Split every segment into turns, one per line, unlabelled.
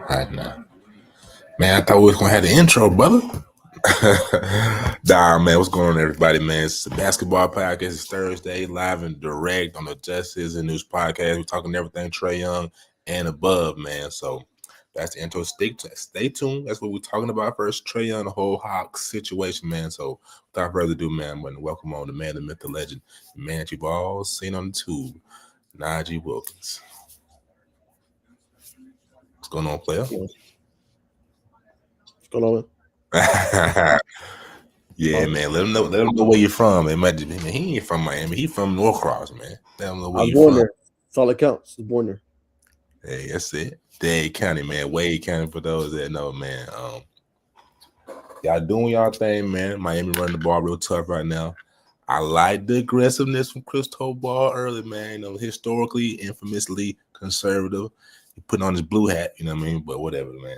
Right now. Man, I thought we was gonna have the intro, brother. Nah, man, what's going on, everybody, man? It's the Basketball Podcast. It's Thursday, live and direct on the Justice and News Podcast. We're talking everything Trae Young and above, man. So that's the intro. Stay tuned. That's what we're talking about first. Trae Young, the whole Hawks situation, man. So without further ado, man, I'm going to welcome on the man, the myth, the legend, the man that you've all seen on the tube, Najee Wilkins. What's going on, player?
What's going on?
Yeah, man. Let him know. Let him know where you're from. Man, he ain't from Miami. He from Norcross, man. Let him know where
I was
you
born
from.
there. That's all that counts. I was born there.
Hey, that's it. Dade County, man. Wade County for those that know, man. Y'all doing y'all thing, man. Miami running the ball real tough right now. I like the aggressiveness from Chris Ball early, man. You know, historically, infamously conservative. He putting on his blue hat, you know what I mean? But whatever, man.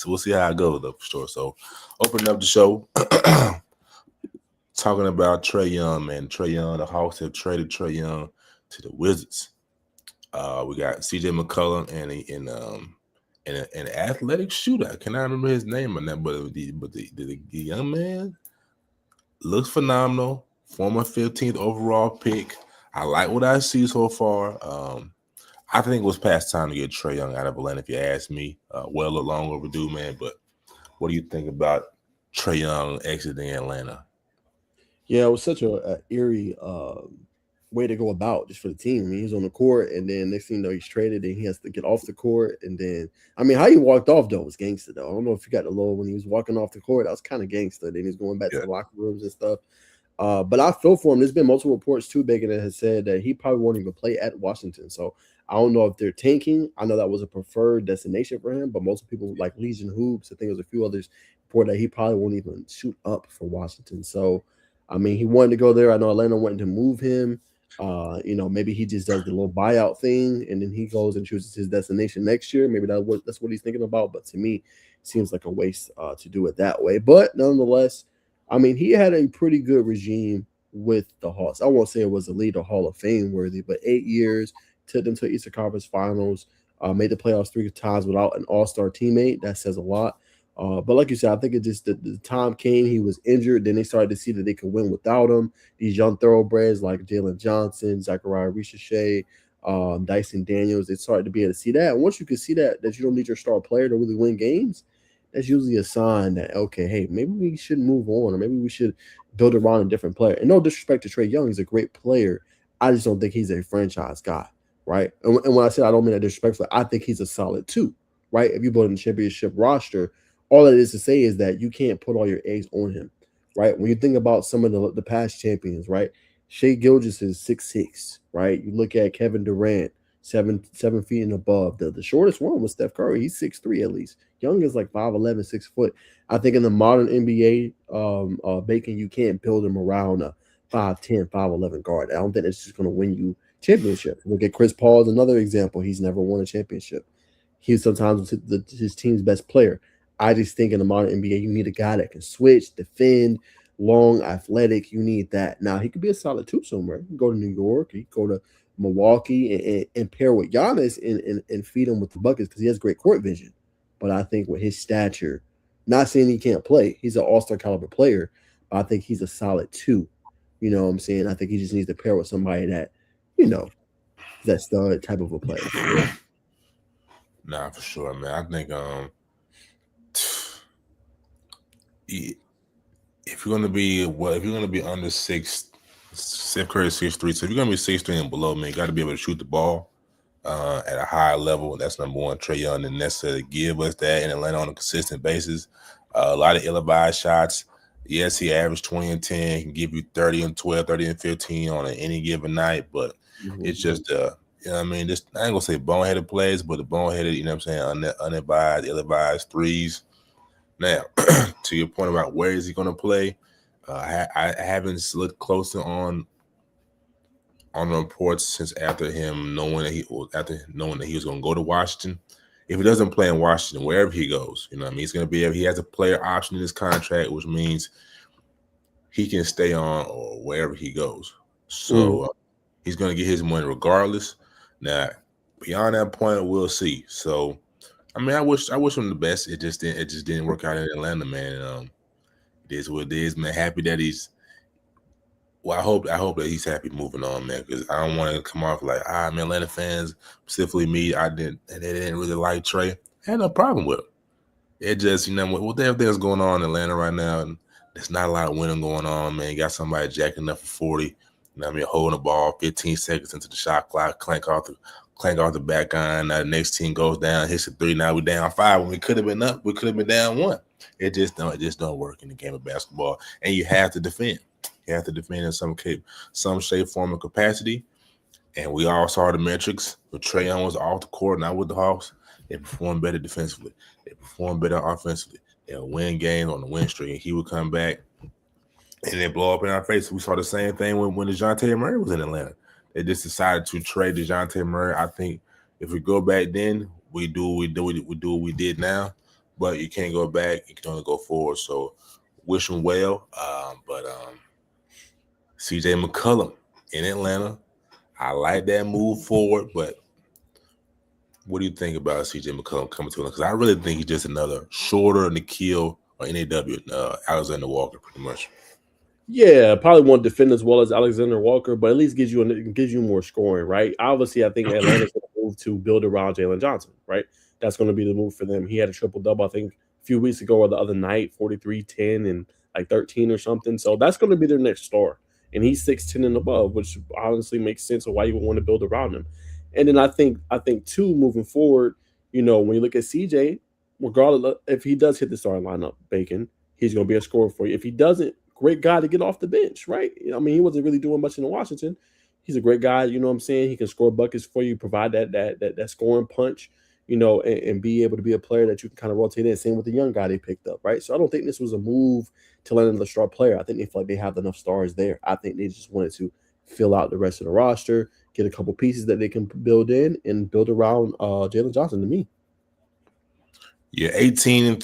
We'll see how it goes, though, for sure. So, opening up the show. Talking about Trae Young, man. Trae Young, the Hawks have traded Trae Young to the Wizards. We got CJ McCollum and an athletic shooter. I cannot remember his name on that, but the young man looks phenomenal. Former 15th overall pick. I like what I see so far. I think it was past time to get Trae Young out of Atlanta, if you ask me. Well, a long overdue, man. But what do you think about Trae Young exiting Atlanta?
Yeah, it was such a eerie way to go about just for the team. I mean, he's on the court, and then next thing you know, he's traded, and he has to get off the court. And then, I mean, how he walked off though was gangster though. I don't know if you got the low when he was walking off the court. That was kind of gangster. Then he's going back to the locker rooms and stuff. But I feel for him. There's been multiple reports too, Bacon, that has said that he probably won't even play at Washington. So I don't know if they're tanking. I know that was a preferred destination for him, but most people like Legion Hoops, I think there's a few others report that he probably won't even shoot up for Washington. So I mean, he wanted to go there. I know Atlanta wanted to move him. Maybe he just does the little buyout thing, and then he goes and chooses his destination next year. Maybe that's what he's thinking about. But to me, it seems like a waste to do it that way. But nonetheless, I mean, he had a pretty good regime with the Hawks. I won't say it was elite or Hall of Fame worthy, but 8 years, took them to Eastern Conference Finals, made the playoffs 3 times without an All-Star teammate. That says a lot. But like you said, I think it just the time came. He was injured. Then they started to see that they could win without him. These young thoroughbreds like Jalen Johnson, Zachariah Ricochet, Dyson Daniels, they started to be able to see that. And once you can see that you don't need your star player to really win games, that's usually a sign that, okay, hey, maybe we should move on, or maybe we should build around a different player. And no disrespect to Trae Young, he's a great player. I just don't think he's a franchise guy, right? And when I say I don't mean that disrespectfully, I think he's a solid 2, right? If you build a championship roster, all it is to say is that you can't put all your eggs on him, right? When you think about some of the past champions, right? Shea Gilgeous is 6'6", right? You look at Kevin Durant, 7 feet and above. The shortest one was Steph Curry. He's 6'3" at least. Young is like 5'11", 6 foot. I think in the modern NBA, Bacon, you can't build him around a 5'10", 5'11" guard. I don't think it's just going to win you championship. Look at Chris Paul as another example. He's never won a championship. He's sometimes his team's best player. I just think in the modern NBA, you need a guy that can switch, defend, long, athletic. You need that. Now, he could be a solid 2 somewhere. He can go to New York. He can go to Milwaukee and pair with Giannis and feed him with the buckets because he has great court vision. But I think with his stature, not saying he can't play, he's an all-star caliber player, but I think he's a solid 2. You know what I'm saying? I think he just needs to pair with somebody that, is that stud type of a player.
Nah, for sure, man. I think if you're gonna be under 6, Steph Curry 6'3", so if you're gonna be 6'3" and below, man, you got to be able to shoot the ball at a high level. That's number one. Trae Young didn't necessarily give us that in Atlanta on a consistent basis. A lot of ill-advised shots. Yes, he averaged 20 and 10. He can give you 30 and 12, 30 and 15 on any given night, but it's just you know what I mean? Just, I ain't gonna say boneheaded plays, but the boneheaded, you know what I'm saying, unadvised, ill-advised threes. Now, to your point about where is he going to play, I haven't looked closer on the reports since after knowing that he was going to go to Washington. If he doesn't play in Washington, wherever he goes, you know what I mean, he's going to be he has a player option in his contract, which means he can stay on or wherever he goes. So he's going to get his money regardless. Now, beyond that point, we'll see. So I mean, I wish him the best. It just didn't work out in Atlanta, man. It is what it is, man. Happy that he's. Well, I hope that he's happy moving on, man. Because I don't want to come off like, man, Atlanta fans, specifically me, they didn't really like Trae. I had no problem with him. It just, with everything that's going on in Atlanta right now, and there's not a lot of winning going on, man. You got somebody jacking up for 40, holding the ball 15 seconds into the shot clock, clank off the back iron. Now the next team goes down, hits a 3. Now we down 5. When we could have been up, we could have been down 1. It just don't work in the game of basketball. And you have to defend. You have to defend in some shape, form, or capacity. And we all saw the metrics. When Trae Young was off the court, not with the Hawks, they performed better defensively. They performed better offensively. They'll win games on the win streak. And he would come back and they blow up in our face. We saw the same thing when DeJounte Murray was in Atlanta. They just decided to trade DeJounte Murray. I think if we go back then, we do what we did now. But you can't go back. You can only go forward. So wish him well. But CJ McCollum in Atlanta, I like that move forward, but what do you think about CJ McCollum coming to Atlanta? Because I really think he's just another shorter Nikhil or NAW, Alexander Walker, pretty much.
Yeah, probably won't defend as well as Alexander Walker, but at least gives you more scoring, right? Obviously, I think Atlanta's going to move to build around Jalen Johnson, right? That's going to be the move for them. He had a triple double, I think, a few weeks ago or the other night, 43, 10, and like 13 or something. So that's going to be their next star. And he's 6'10 and above, which honestly makes sense of why you would want to build around him. And then I think too, moving forward, when you look at CJ, regardless if he does hit the starting lineup, Bacon, he's going to be a scorer for you. If he doesn't, great guy to get off the bench, right? I mean, he wasn't really doing much in Washington. He's a great guy, you know what I'm saying? He can score buckets for you, provide that scoring punch, and be able to be a player that you can kind of rotate in. Same with the young guy they picked up, right? So I don't think this was a move to land another star player. I think they feel like they have enough stars there. I think they just wanted to fill out the rest of the roster, get a couple pieces that they can build in, and build around Jalen Johnson to me.
Yeah, 18-3,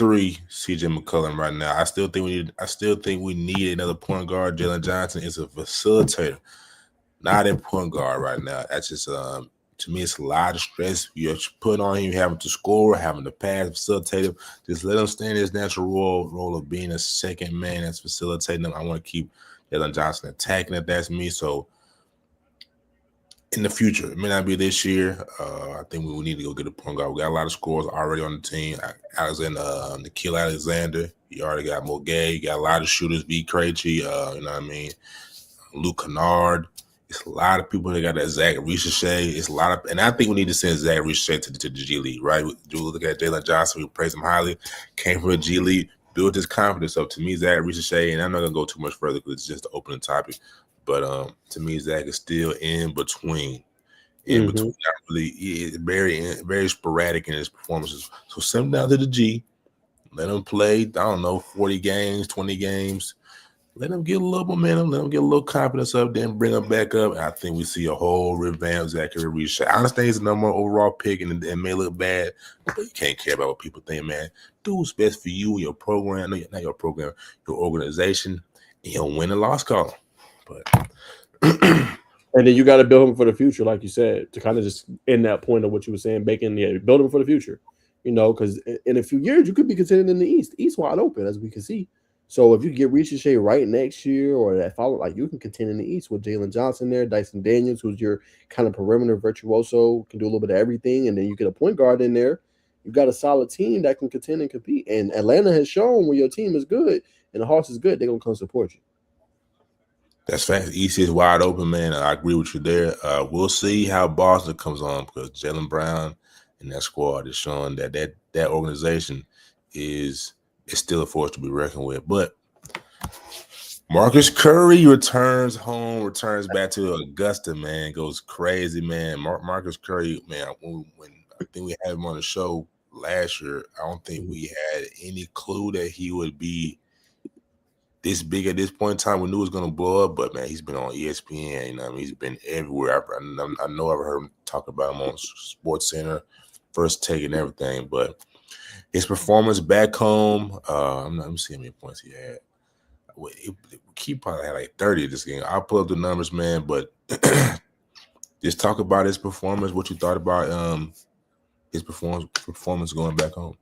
CJ McCollum right now. I still think we need another point guard. Jalen Johnson is a facilitator, not a point guard right now. That's just to me, it's a lot of stress you're putting on him, having to score, having to pass, facilitate him. Just let him stay in his natural role of being a second man that's facilitating them. I want to keep Jalen Johnson attacking if that's me. So in the future, it may not be this year. I think we need to go get a point guard. We got a lot of scores already on the team. Nikhil Alexander. You already got Mogay. You got a lot of shooters. V. Krejci. You know what I mean? Luke Kennard. It's a lot of people that got that Zach Ricochet. It's a lot of, and I think we need to send Zach Ricochet to the G League, right? Do look at Jalen Johnson. We praise him highly. Came from the G League, built his confidence up. To me, Zach Ricochet, and I'm not gonna go too much further because it's just the opening topic. But to me, Zach is still in between. Not really. He is very sporadic in his performances. So send him down to the G. Let him play. I don't know, 40 games, 20 games. Let him get a little momentum. Let him get a little confidence up. Then bring him back up. And I think we see a whole revamped Zachary Ricochet. I understand he's the number 1 overall pick and may look bad, but you can't care about what people think, man. Do what's best for you, your program. No, not your program, your organization, and you'll win a loss call. But
and then you got to build him for the future, like you said, to kind of just end that point of what you were saying, Bacon. Yeah, build him for the future, because in a few years you could be contending in the East wide open, as we can see. So if you get Ricochet right next year or that follow, like you can contend in the East with Jalen Johnson there, Dyson Daniels, who's your kind of perimeter virtuoso, can do a little bit of everything, and then you get a point guard in there. You've got a solid team that can contend and compete. And Atlanta has shown when your team is good and the Hawks is good, they're gonna come support you.
That's fast. East is wide open, man. I agree with you there. We'll see how Boston comes on because Jaylen Brown and that squad is showing that organization is still a force to be reckoned with. But Marcus Curry returns back to Augusta, man. Goes crazy, man. Marcus Curry, man, when I think we had him on the show last year, I don't think we had any clue that he would be this big at this point in time. We knew it was going to blow up, but, man, he's been on ESPN. You know, I mean, he's been everywhere. I know I've heard him talk about him on Sports Center, First Take and everything, but his performance back home, let me see how many points he had. He probably had like 30 this game. I'll pull up the numbers, man, but just talk about his performance, what you thought about his performance going back home.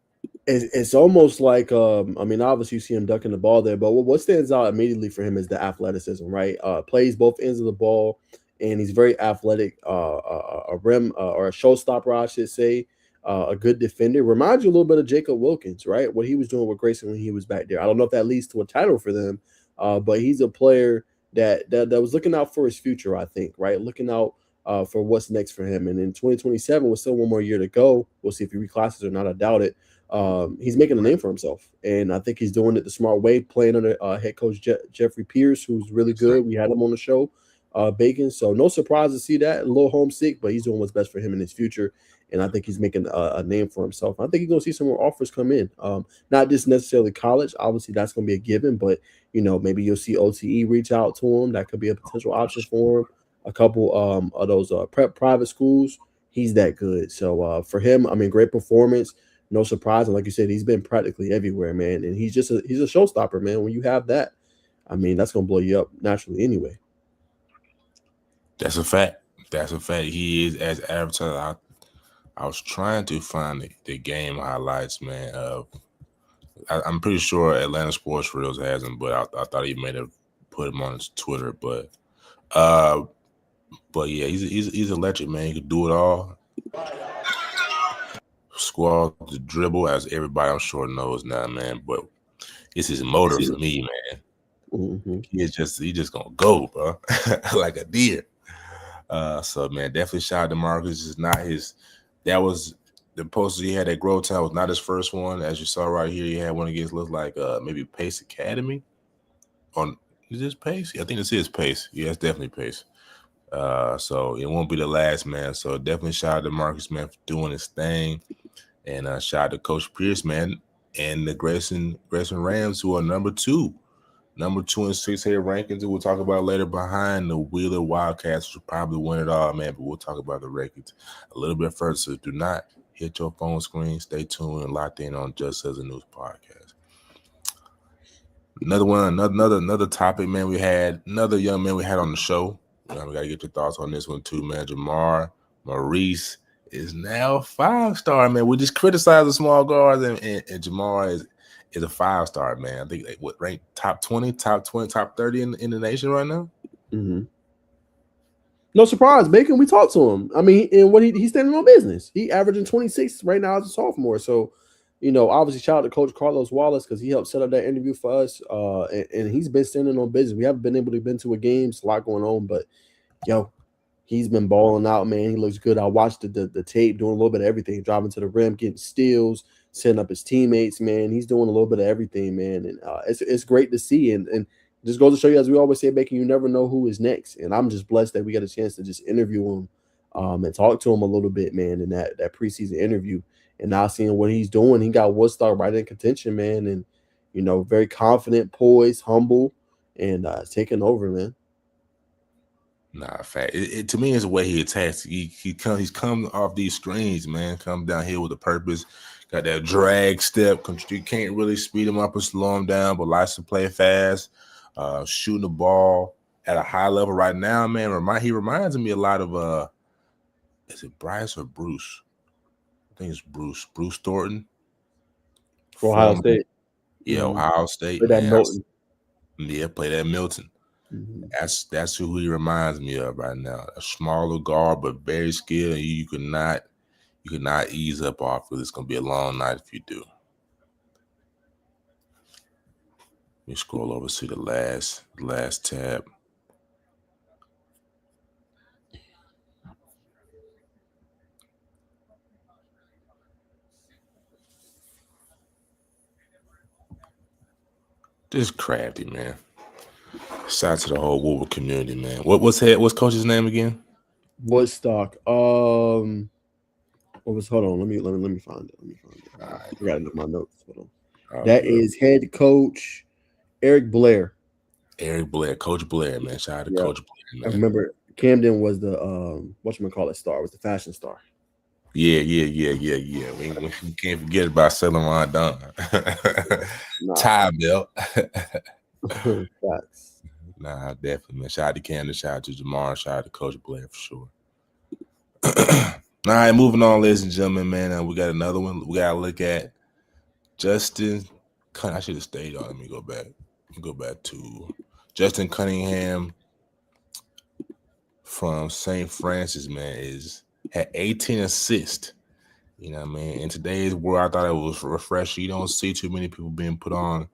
It's almost like I mean, obviously you see him ducking the ball there, but what stands out immediately for him is the athleticism, right? Plays both ends of the ball, and he's very athletic. A rim or a showstopper, I should say. A good defender. Reminds you a little bit of Jacob Wilkins, right? What he was doing with Grayson when he was back there. I don't know if that leads to a title for them, but he's a player that was looking out for his future. I think, right, looking out for what's next for him. And in 2027, with still one more year to go, we'll see if he reclasses or not. I doubt it. He's making a name for himself, and I think he's doing it the smart way, playing under head coach Jeffrey Pierce, who's really good. We had him on the show, Bacon, so no surprise to see that. A little homesick, but he's doing what's best for him in his future, and I think he's making a name for himself. I think you're going to see some more offers come in, not just necessarily college. Obviously, that's going to be a given, but maybe you'll see OTE reach out to him. That could be a potential option for him. A couple of those prep private schools. He's that good. So for him, I mean, great performance. No surprise, and like you said, he's been practically everywhere, man. And he's a showstopper, man. When you have that, I mean, that's gonna blow you up naturally anyway.
That's a fact. That's a fact. He is as advertised. I was trying to find the game highlights, man. I'm pretty sure Atlanta Sports Reels has him, but I thought he may have put him on his Twitter. But yeah, he's electric, man. He could do it all. Squad the dribble, as everybody I'm sure knows now, man. But it's his motor for me, man.
Mm-hmm.
He just gonna go, bro, like a deer. So man, definitely shout out to Marcus. It's not his. That was the poster he had at Grove Town was not his first one. As you saw right here, he had one against looked like maybe Pace Academy. Is this Pace? I think this is Pace. Yeah, it's definitely Pace. So it won't be the last, man. So definitely shout out to Marcus, man, for doing his thing. And shout out to Coach Pierce, man, and the Grayson Rams, who are number two in 6 head rankings. We'll talk about later behind the Wheeler Wildcats, which will probably win it all, man. But we'll talk about the records a little bit further. So do not hit your phone screen. Stay tuned and locked in on Just As a News podcast. Another topic, man. We had another young man we had on the show. We got to get your thoughts on this one too, man. Jamar Maurice is now a 5-star, man. We just criticize the small guards, and Jamar is a 5-star, man. I think ranked top 20, top 30 in the nation right now.
Mm-hmm. No surprise, Bacon. We talked to him. I mean, and what he's standing on business. He averaging 26 right now as a sophomore. So, obviously shout out to Coach Carlos Wallace because he helped set up that interview for us. And he's been standing on business. We haven't been able to been to a game. It's a lot going on, but he's been balling out, man. He looks good. I watched the tape, doing a little bit of everything, driving to the rim, getting steals, setting up his teammates, man. He's doing a little bit of everything, man. And it's great to see. And just goes to show you, as we always say, Bacon, you never know who is next. And I'm just blessed that we got a chance to just interview him and talk to him a little bit, man, in that preseason interview. And now seeing what he's doing, he got Woodstock right in contention, man. And, very confident, poised, humble, and taking over, man.
Nah, fact. To me, it's the way he attacks. He's come off these screens, man. Come down here with a purpose. Got that drag step. You can't really speed him up or slow him down, but likes to play fast. Shooting the ball at a high level right now, man. He reminds me a lot of is it Bryce or Bruce? I think it's Bruce. Bruce Thornton.
Ohio State.
Yeah, Ohio State.
Play that Milton.
Yeah, play that Milton.
Mm-hmm.
That's who he reminds me of right now. A smaller guard, but very skilled. You could not ease up off it. It's gonna be a long night if you do. Let me scroll over to see the last tab. Just crafty, man. Shout out to the whole Woodward community, man. What's coach's name again?
Woodstock. Hold on. Let me find it.
Right.
I got it in my notes. Hold on. That is head coach Eric Blair.
Coach Blair, man. Shout out to Coach Blair, man.
I remember Camden was the whatchamacallit star, was the fashion star.
Yeah. We can't forget about Celine Don. Tie belt.
Facts.
Nah, definitely, man. Shout out to Camden, shout out to Jamar, shout out to Coach Blair for sure. All right, moving on, ladies and gentlemen, man. We got another one. We gotta look at Justin. I should have stayed on. Let me go back. Go back to Justin Cunningham from St. Francis. Man, had 18 assists. You know what I mean? In today's world, I thought it was refreshing. You don't see too many people being put on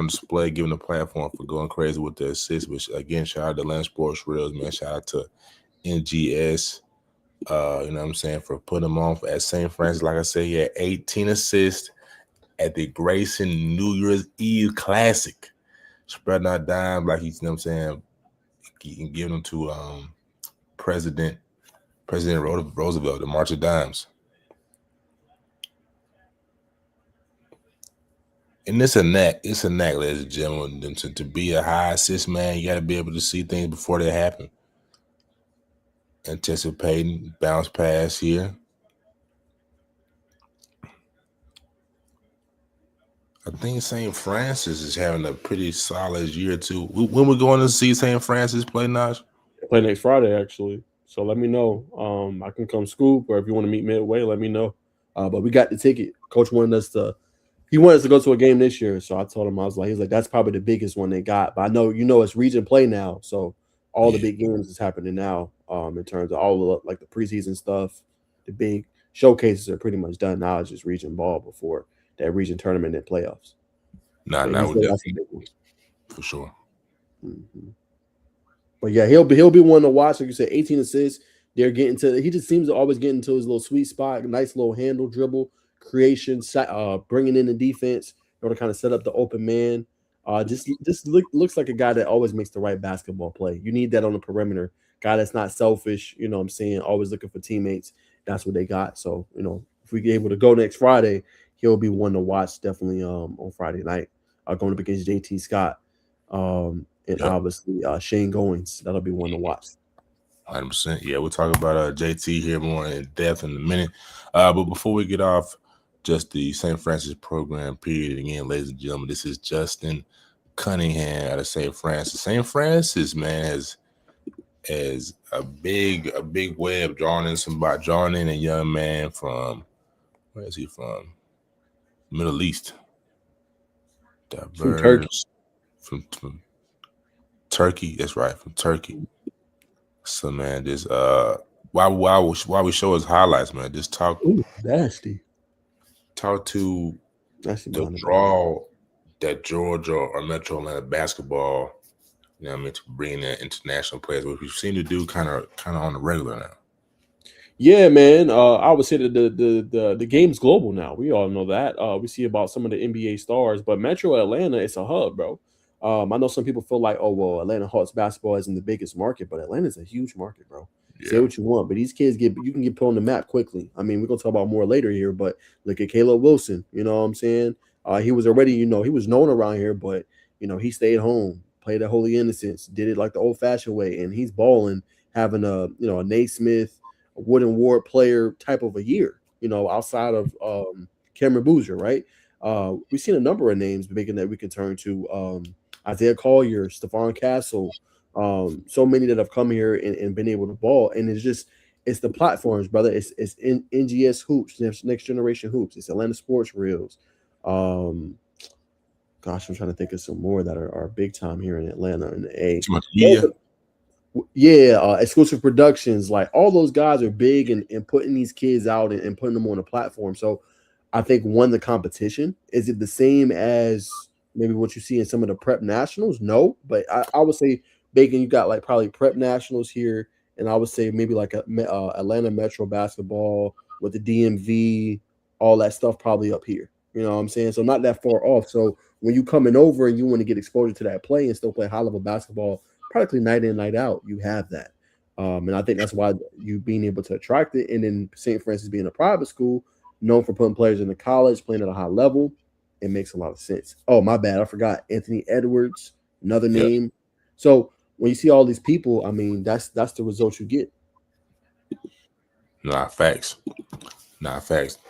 display, given a platform for going crazy with the assists. Which again, shout out to Atlanta Sports Reels, man. Shout out to NGS. You know what I'm saying, for putting him on at St. Francis. Like I said, he had 18 assists at the Grayson New Year's Eve Classic. Spreading out dimes like he's, you know what I'm saying, he can give them to President Roosevelt, the March of Dimes. And it's a knack, ladies and gentlemen. To be a high assist man, you got to be able to see things before they happen. Anticipating, bounce pass here. I think St. Francis is having a pretty solid year too. When we're going to see St. Francis play, Naj?
They play next Friday, actually. So let me know. I can come scoop, or if you want to meet midway, let me know.
But we got the ticket. Coach wanted us to. He wanted us to go to a game this year, so I told him he's like, that's probably the biggest one they got. But I know it's region play now, so all the big games is happening now. In terms of all the like the preseason stuff, the big showcases are pretty much done now. It's just region ball before that region tournament and playoffs.
Nah, for sure.
Mm-hmm. But yeah, he'll be one to watch. Like you said, 18 assists. They're getting to. He just seems to always get into his little sweet spot. Nice little handle dribble creation, bringing in the defense in order to kind of set up the open man. Looks like a guy that always makes the right basketball play. You need that on the perimeter. Guy that's not selfish. You know what I'm saying? Always looking for teammates. That's what they got. So if we get able to go next Friday, he'll be one to watch definitely on Friday night. Going up against JT Scott. And obviously Shane Goins. That'll be one to watch.
100%. Yeah, we'll talk about JT here more in depth in a minute. But before we get off just the St. Francis program period, again, ladies and gentlemen, this is Justin Cunningham out of St. Francis. St. Francis, man, has a big way of drawing in a young man from, where is he from? Middle East.
From Turkey.
From Turkey. That's right, from Turkey. So man, this while we show his highlights, man, just talk.
Ooh, nasty.
Talk to the draw that Georgia or Metro Atlanta basketball, you know what I mean, to bring in international players, which we seem to do kind of on the regular now.
Yeah, man. I would say that the game's global now. We all know that. We see about some of the NBA stars, but Metro Atlanta, it's a hub, bro. I know some people feel like, oh, well, Atlanta Hawks basketball isn't the biggest market, but Atlanta's a huge market, bro. Yeah. Say what you want, but these kids you can get put on the map quickly. I mean, we're gonna talk about more later here, but look at Caleb Wilson. You know what I'm saying? He was already, he was known around here, but he stayed home, played at Holy Innocents, did it like the old-fashioned way, and he's balling, having a Naismith, a Wooden Ward player type of a year. Outside of Cameron Boozer, right? We've seen a number of names making that we can turn to. Isaiah Collier, Stephon Castle, so many that have come here and been able to ball. And it's the platforms, brother. It's NGS Hoops, Next Generation Hoops. It's Atlanta Sports Reels. Gosh, I'm trying to think of some more that are big time here in Atlanta in the A. Yeah, Exclusive Productions. Like all those guys are big and putting these kids out and putting them on a platform. So I think the competition, is it the same as maybe what you see in some of the prep nationals? No, but I would say, Bacon, you got like probably prep nationals here, and I would say maybe like Atlanta Metro basketball with the DMV, all that stuff probably up here. You know what I'm saying? So not that far off. So when you coming over and you want to get exposure to that play and still play high level basketball, practically night in, night out, you have that. And I think that's why you being able to attract it. And then St. Francis being a private school, known for putting players into college, playing at a high level, it makes a lot of sense. Oh, my bad. I forgot Anthony Edwards, another name. Yep. So when you see all these people, I mean, that's the result you get.
Nah, facts.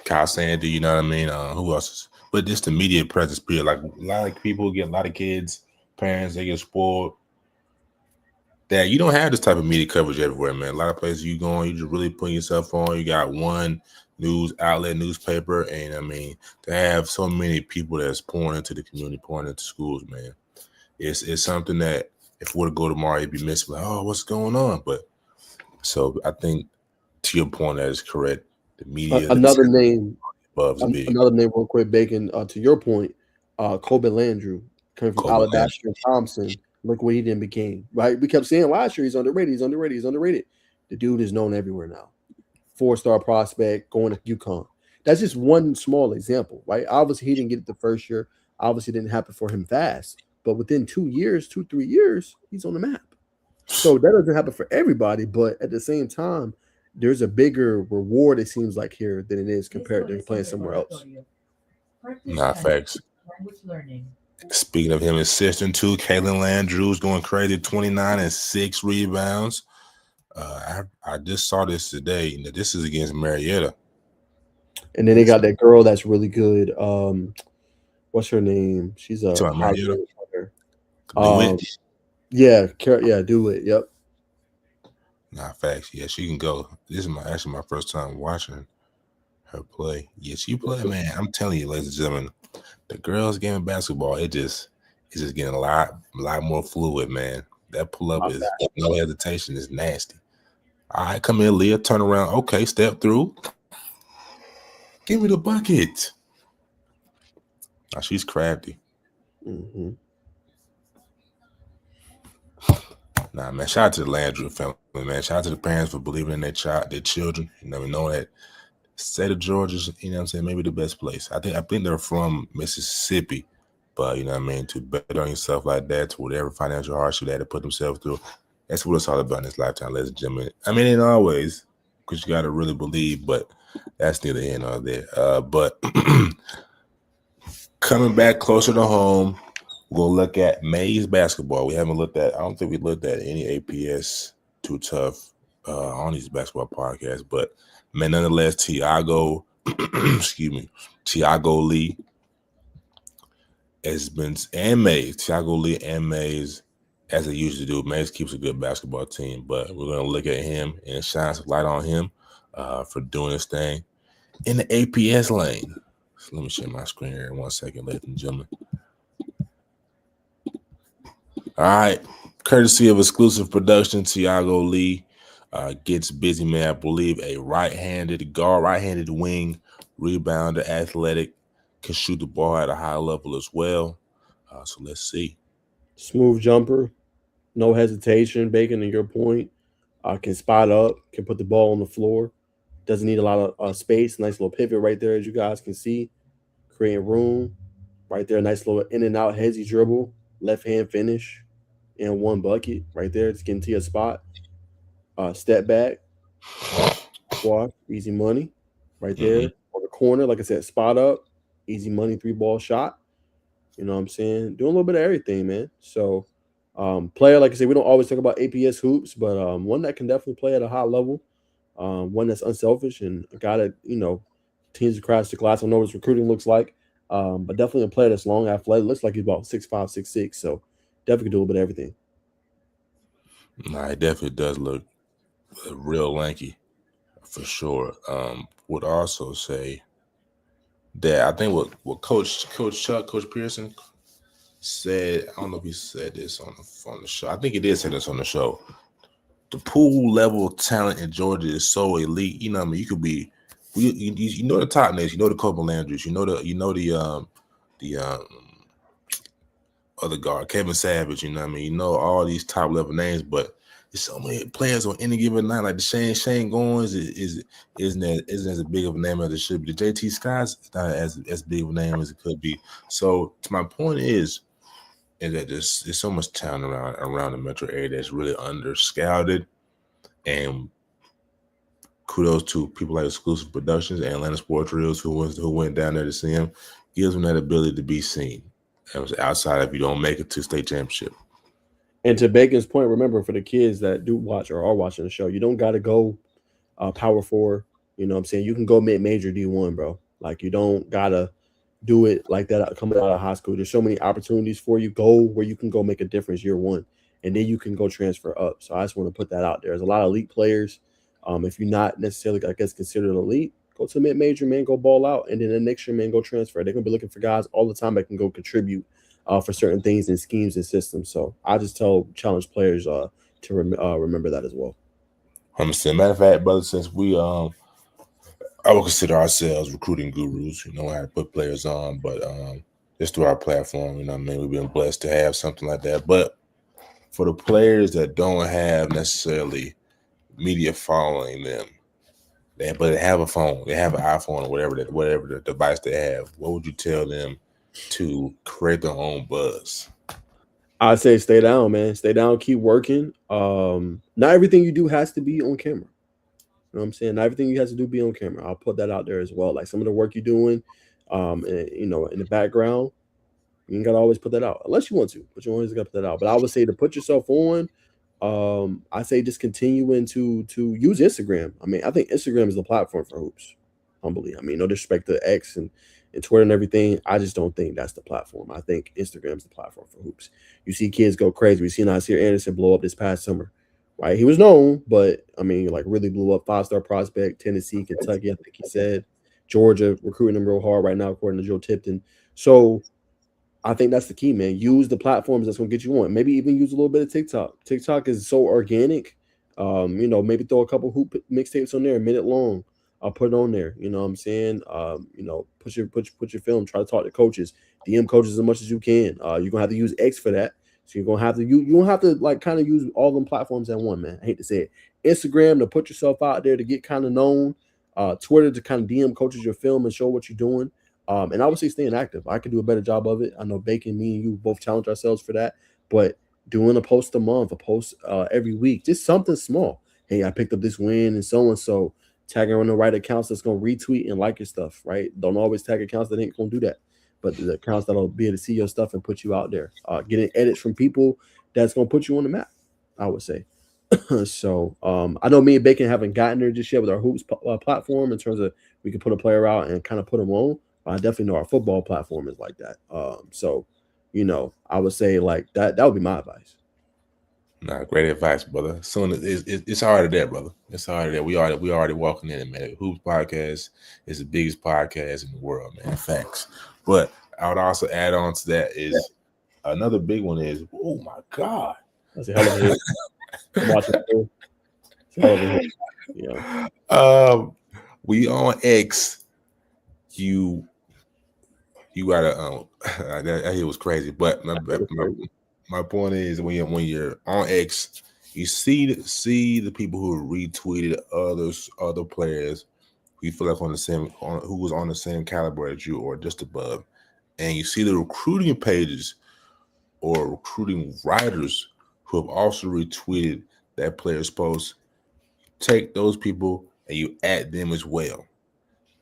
Kyle Sandy, you know what I mean? Who else is? But just the media presence period. Like a lot of people get, a lot of kids, parents, they get spoiled. that you don't have this type of media coverage everywhere, man. A lot of places you going, you just really putting yourself on. You got one news outlet, newspaper, and I mean, to have so many people that's pouring into the community, pouring into schools, man, it's something that if we were to go tomorrow, you'd be missing. Like, oh, what's going on? But so I think to your point, that is correct. The media,
Another name,
above is big.
another name, real quick, Bacon. To your point, Kobe Landrew coming from
Kobe
Alabaster Thompson. Look what he then became. Right, we kept saying last year he's underrated. He's underrated. He's underrated. The dude is known everywhere now. 4-star prospect going to UConn. That's just one small example, right? Obviously, he didn't get it the first year. Obviously, it didn't happen for him fast. But within 2 years, 3 years, he's on the map. So that doesn't happen for everybody. But at the same time, there's a bigger reward, it seems like, here than it is compared to playing somewhere else.
Not facts. Speaking of him assisting too, Caitlin Landrews going crazy, 29 and 6 rebounds. I just saw this today. This is against Marietta.
And then they got that girl that's really good. What's her name? She's a
Marietta.
Yeah, do it. Yep.
Nah, facts. Yeah, she can go. This is actually my first time watching her play. Yeah, she play, man. I'm telling you, ladies and gentlemen, the girls' game of basketball, it's just getting a lot more fluid, man. That pull up is no hesitation. Is nasty. All right, come in, Leah. Turn around. Okay, step through. Give me the bucket. Oh, she's crafty.
Mm-hmm.
Nah, man. Shout out to the Landrew family, man. Shout out to the parents for believing in their children. You never know that. State of Georgia's, you know what I'm saying, maybe the best place. I think they're from Mississippi, but you know what I mean, to bet on yourself like that, to whatever financial hardship they had to put themselves through. That's what it's all about in this lifetime, ladies and gentlemen. I mean, ain't always, because you got to really believe, but that's neither here nor there. But coming back closer to home, we're going to look at Mays basketball. We haven't looked at, I don't think we looked at any APS too tough on these basketball podcasts, but man, nonetheless, Tiago Lee has been, and Mays, Tiago Lee and Mays, as they usually do. Mays keeps a good basketball team, but we're going to look at him and shine some light on him for doing this thing in the APS lane. So let me share my screen here in 1 second, ladies and gentlemen. All right, courtesy of exclusive production, Tiago Lee gets busy, man. I believe a right-handed guard, right-handed wing, rebounder, athletic, can shoot the ball at a high level as well. So let's see.
Smooth jumper, no hesitation. Bacon, to your point, can spot up, can put the ball on the floor. Doesn't need a lot of space. Nice little pivot right there, as you guys can see. Creating room right there. Nice little in and out headsy dribble. Left hand finish and one bucket right there. Just getting to your spot. Step back. Squash. Easy money right there. On the corner, like I said, spot up. Easy money 3-ball shot. You know what I'm saying? Doing a little bit of everything, man. So player, like I said, we don't always talk about APS hoops, but one that can definitely play at a high level. One that's unselfish and a guy that, you know, teams across the class. I don't know what his recruiting looks like, but definitely a player that's long, athletic. Looks like he's about 6'5", 6'6", so definitely can do a little bit of everything.
Nah, it definitely does look real lanky for sure. Would also say that I think what Coach Pearson said, I don't know if he said this on the show. I think he did say this on the show. The pool level talent in Georgia is so elite. You know what I mean? You could be, you know the top names. You know the Kobe Landrews. You know the other guard, Kevin Savage. You know what I mean? You know all these top level names, but there's so many players on any given night. Like the Shane Goins isn't as big of a name as it should be. The JT Scott's not as big of a name as it could be. So to my point is that there's so much talent around the metro area that's really under-scouted, and kudos to people like Exclusive Productions and Atlanta Sports Reels who went down there to see him. Gives them that ability to be seen. That was outside if you don't make it to state championship.
And to Bacon's point, remember, for the kids that do watch or are watching the show, you don't got to go Power 4. You know what I'm saying? You can go mid-major D1, bro. Like, you don't got to do it like that coming out of high school. There's so many opportunities for you. Go where you can go make a difference year one. and then you can go transfer up. So I just want to put that out there. There's a lot of elite players. If you're not necessarily, I guess, considered elite, go to mid-major, man, go ball out, and then the next year, man, go transfer. They're gonna be looking for guys all the time that can go contribute for certain things and schemes and systems. So I just challenge players to remember that as well.
100%. Matter of fact, brother, since we I would consider ourselves recruiting gurus. You know how to put players on, but just through our platform, you know what I mean? We've been blessed to have something like that. But for the players that don't have necessarily media following them, but they have a phone, they have an iPhone or whatever the device they have, what would you tell them to create their own buzz?
I say stay down, man. Stay down, keep working. Not everything you do has to be on camera. You know what I'm saying? Not everything you have to do be on camera. I'll put that out there as well. Like some of the work you're doing, and, you know, in the background, you ain't gotta always put that out unless you want to, but you always gotta put that out. But I would say to put yourself on, I say just continuing to use Instagram. I mean, I think Instagram is the platform for hoops. Humbly, I mean, no disrespect to X and Twitter and everything. I just don't think that's the platform. I think Instagram is the platform for hoops. You see kids go crazy. We seen Nasir Anderson blow up this past summer. Right, he was known, but I mean, like really blew up. 5-star prospect, Tennessee, Kentucky. I think he said Georgia recruiting him real hard right now, according to Joe Tipton. So I think that's the key, man. Use the platforms that's gonna get you on. Maybe even use a little bit of TikTok. TikTok is so organic. You know, maybe throw a couple hoop mixtapes on there, a minute long. I'll put it on there. You know what I'm saying? You know, put your film. Try to talk to coaches, DM coaches as much as you can. You're gonna have to use X for that. So you're gonna have to you don't have to like kind of use all them platforms at one, man. I hate to say it. Instagram to put yourself out there to get kind of known. Twitter to kind of DM coaches your film and show what you're doing. And I would say staying active. I could do a better job of it. I know Bacon, me, and you both challenge ourselves for that. But doing a post a month, a post every week, just something small. Hey, I picked up this win and so. Tagging on the right accounts that's gonna retweet and like your stuff, right? Don't always tag accounts that ain't gonna do that, but the accounts that'll be able to see your stuff and put you out there. Getting edits from people that's gonna put you on the map, I would say. So I know me and Bacon haven't gotten there just yet with our hoops platform in terms of we can put a player out and kind of put them on. But I definitely know our football platform is like that. So you know, I would say like that would be my advice.
Nah, great advice, brother. Soon it's harder there, brother. It's harder there. We already walking in it, man. Hoops podcast is the biggest podcast in the world, man. Facts. But I would also add on to that is another big one is oh my god,
that's a hell of a hit. Watch it. It's a hell of a hit. Yeah.
We on X. You gotta that hit was crazy, but my point is when you're on X, you see the people who retweeted other players who you feel like who was on the same caliber as you or just above, and you see the recruiting pages or recruiting writers who have also retweeted that player's post. Take those people and you add them as well.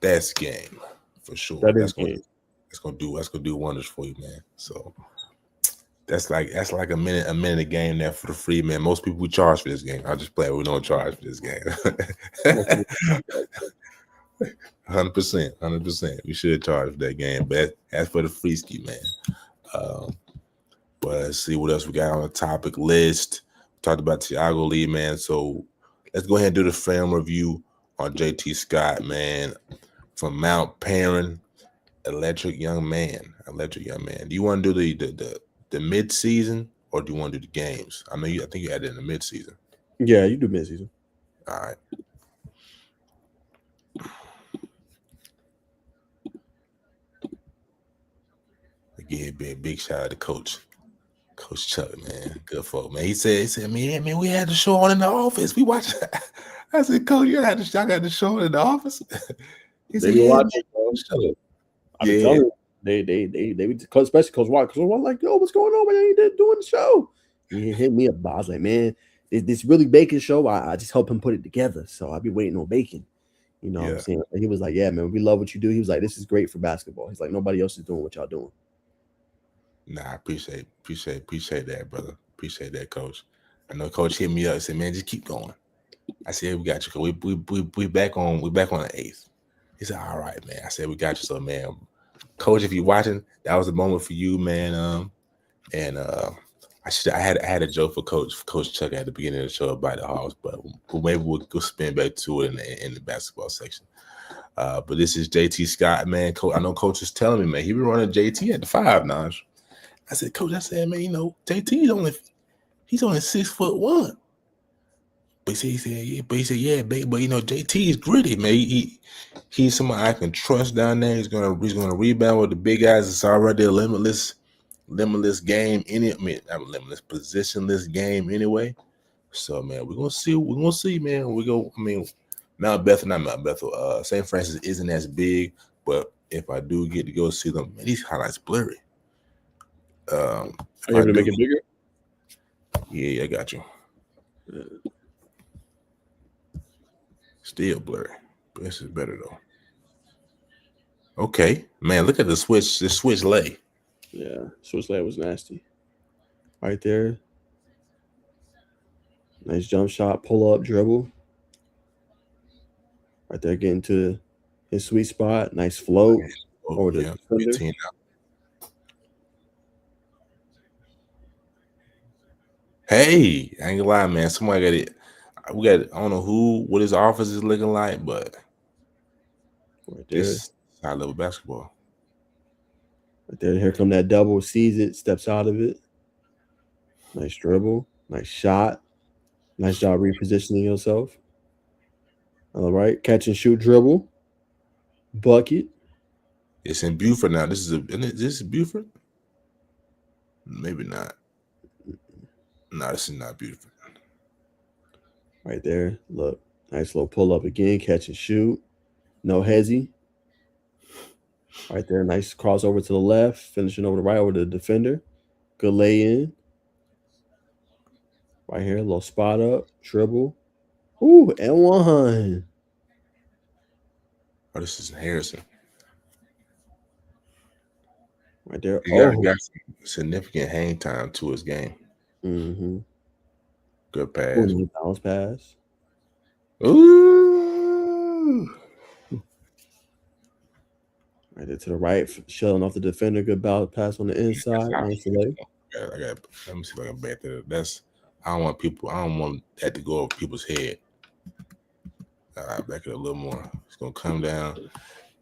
That's game for sure. That's gonna do wonders for you, man. So. That's like a minute a game there for the free, man. Most people we charge for this game. I just play. We don't charge for this game. 100%. We should charge for that game, but that's for the free ski, man. But let's see what else we got on the topic list. We talked about Tiago Lee, man. So let's go ahead and do the film review on JT Scott, man, from Mount Perrin. Electric young man. Do you want to do the mid-season, or do you want to do the games? I think you added in the mid-season.
Yeah, you do mid-season.
All right. Again, big shout out to Coach Chuck, man. Good folk, man. He said, man, we had the show on in the office. We watched. I said, Coach, y'all got the show in the office. He said,
yeah, I mean, telling you. They especially Coach Watt. Coach Watt like, yo, what's going on, man? You did doing the show. He hit me up. I was like, man, this really Bacon show. I just help him put it together. So I'll be waiting on Bacon. You know what I'm saying? And he was like, yeah, man, we love what you do. He was like, this is great for basketball. He's like, nobody else is doing what y'all doing.
Nah, I appreciate that, brother. Appreciate that, Coach. I know Coach hit me up and said, man, just keep going. I said, we got you. We back on the 8th. He said, all right, man. I said, we got you. So, man, Coach, if you're watching, that was the moment for you, man. And I had a joke for Coach Chuck at the beginning of the show about the Hawks, but maybe we'll spin back to it in the basketball section. But this is JT Scott, man. I know Coach is telling me, man, he been running JT at the 5 now. I said, Coach, man, you know, JT he's only 6'1". But he said, yeah, babe, but you know, JT is gritty, man. He's somebody I can trust down there. He's gonna rebound with the big guys. It's already a limitless game. Not limitless, positionless game anyway. So man, we're gonna see, man. Mount Bethel, St. Francis isn't as big, but if I do get to go see them, man, these highlights blurry.
Are you able to make it bigger?
Yeah, I got you. Still blurry, but this is better though. Okay, man, look at the switch. The switch lay.
Yeah, switch lay was nasty. Right there. Nice jump shot, pull up, dribble. Right there, getting to his sweet spot. Nice float. Over the defender.
Hey, I ain't gonna lie, man. Somebody got it. I don't know what his office is looking like, but
right there.
It's high level basketball.
Right there. Here come that double, sees it, steps out of it. Nice dribble. Nice shot. Nice job repositioning yourself. All right. Catch and shoot dribble. Bucket.
It's in Buford now. This is Buford? Maybe not. No, this is not Buford.
Right there. Look. Nice little pull up again. Catch and shoot. No hezzy. Right there. Nice crossover to the left. Finishing over the right over the defender. Good lay in. Right here. A little spot up. Dribble. Ooh, and one.
Oh, this is Harrison.
Right there.
He got some significant hang time to his game.
Mm-hmm.
Good pass.
Bounce pass.
Ooh.
Right there to the right, shelling off the defender. Good bounce pass on the inside. Nice lay.
Let me see if I can back that up. I don't want that to go over people's head. Back it a little more. It's gonna come down.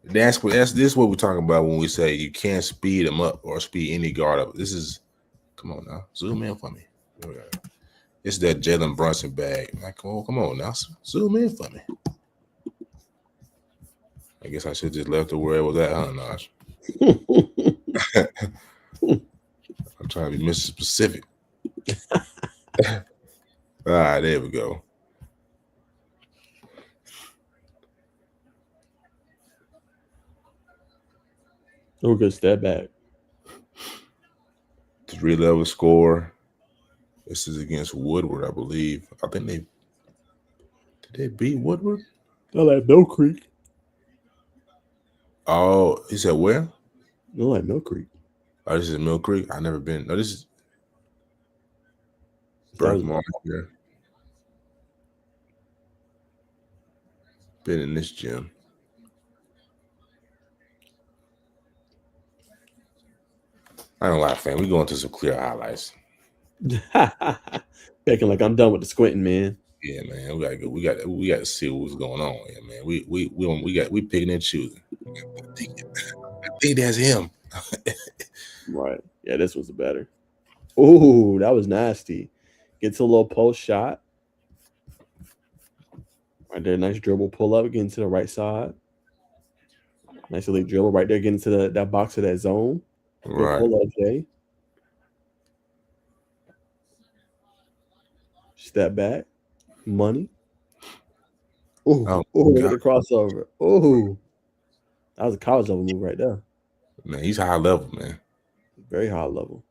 This is what we're talking about when we say you can't speed them up or speed any guard up. Come on now, zoom in for me. It's that Jalen Brunson bag. Like, oh, come on now, zoom in for me. I guess I should just left it where it was at, huh, Naj? I'm trying to be Mr. Specific. All right, there we go.
Oh, good step back.
3-level score. This is against Woodward, I believe. I think did they beat Woodward?
They're like Mill Creek.
Oh, he said where?
They're like Mill Creek.
Oh, this is Mill Creek. I've never been. No, this is Berkmar here. Been in this gym. I don't lie, fam. We going to some clear highlights.
Acting like I'm done with the squinting, man.
Yeah, man. We gotta go. We got to see what's going on here, man. We picking and choosing. I think that's him.
Right. Yeah, this was better. Ooh, that was nasty. Gets a little post shot. Right there, nice dribble pull up, getting to the right side. Nice elite dribble right there, getting to that box of that zone. Good
Right.
pull up, Jay. Step back. Money. Ooh, look at the crossover. Ooh. That was a college level move right there.
Man, he's high level, man.
Very high level.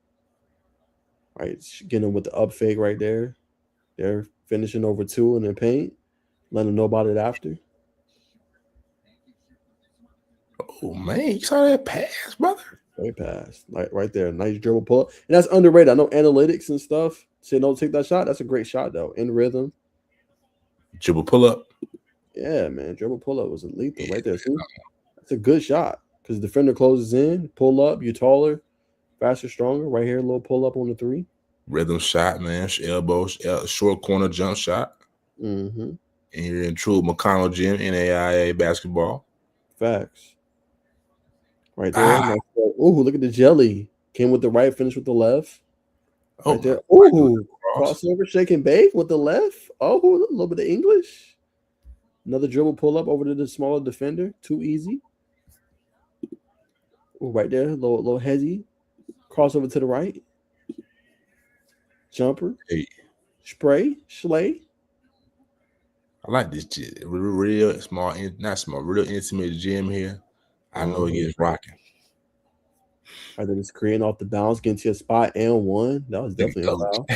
Right, getting him with the up fake right there. They're finishing over 2 in the paint. Letting them know about it after.
Oh, man, you saw that pass, brother?
Great pass. Right there. Nice dribble pull up. And that's underrated. I know analytics and stuff say don't take that shot. That's a great shot, though. In rhythm.
Dribble pull up.
Yeah, man. Dribble pull up was lethal right there. See? That's a good shot because the defender closes in, pull up. You're taller, faster, stronger. Right here, a little pull up on the 3.
Rhythm shot, man. Elbow, short corner jump shot.
Mm-hmm.
And you're in true McConnell Gym, NAIA basketball.
Facts. Right there. Nice. Ooh, look at the jelly. Came with the right, finished with the left.
Oh,
Right there. Ooh, crossover, shake and bake with the left. Oh, a little bit of English. Another dribble pull up over to the smaller defender. Too easy. Ooh, right there. Little hezzy. Crossover to the right. Jumper.
Hey,
Spray. Schley.
I like this gym. Real small, not small, real intimate gym here. I know it gets rocking.
Right there, just creating off the bounce, getting to a spot and one. That was definitely a foul.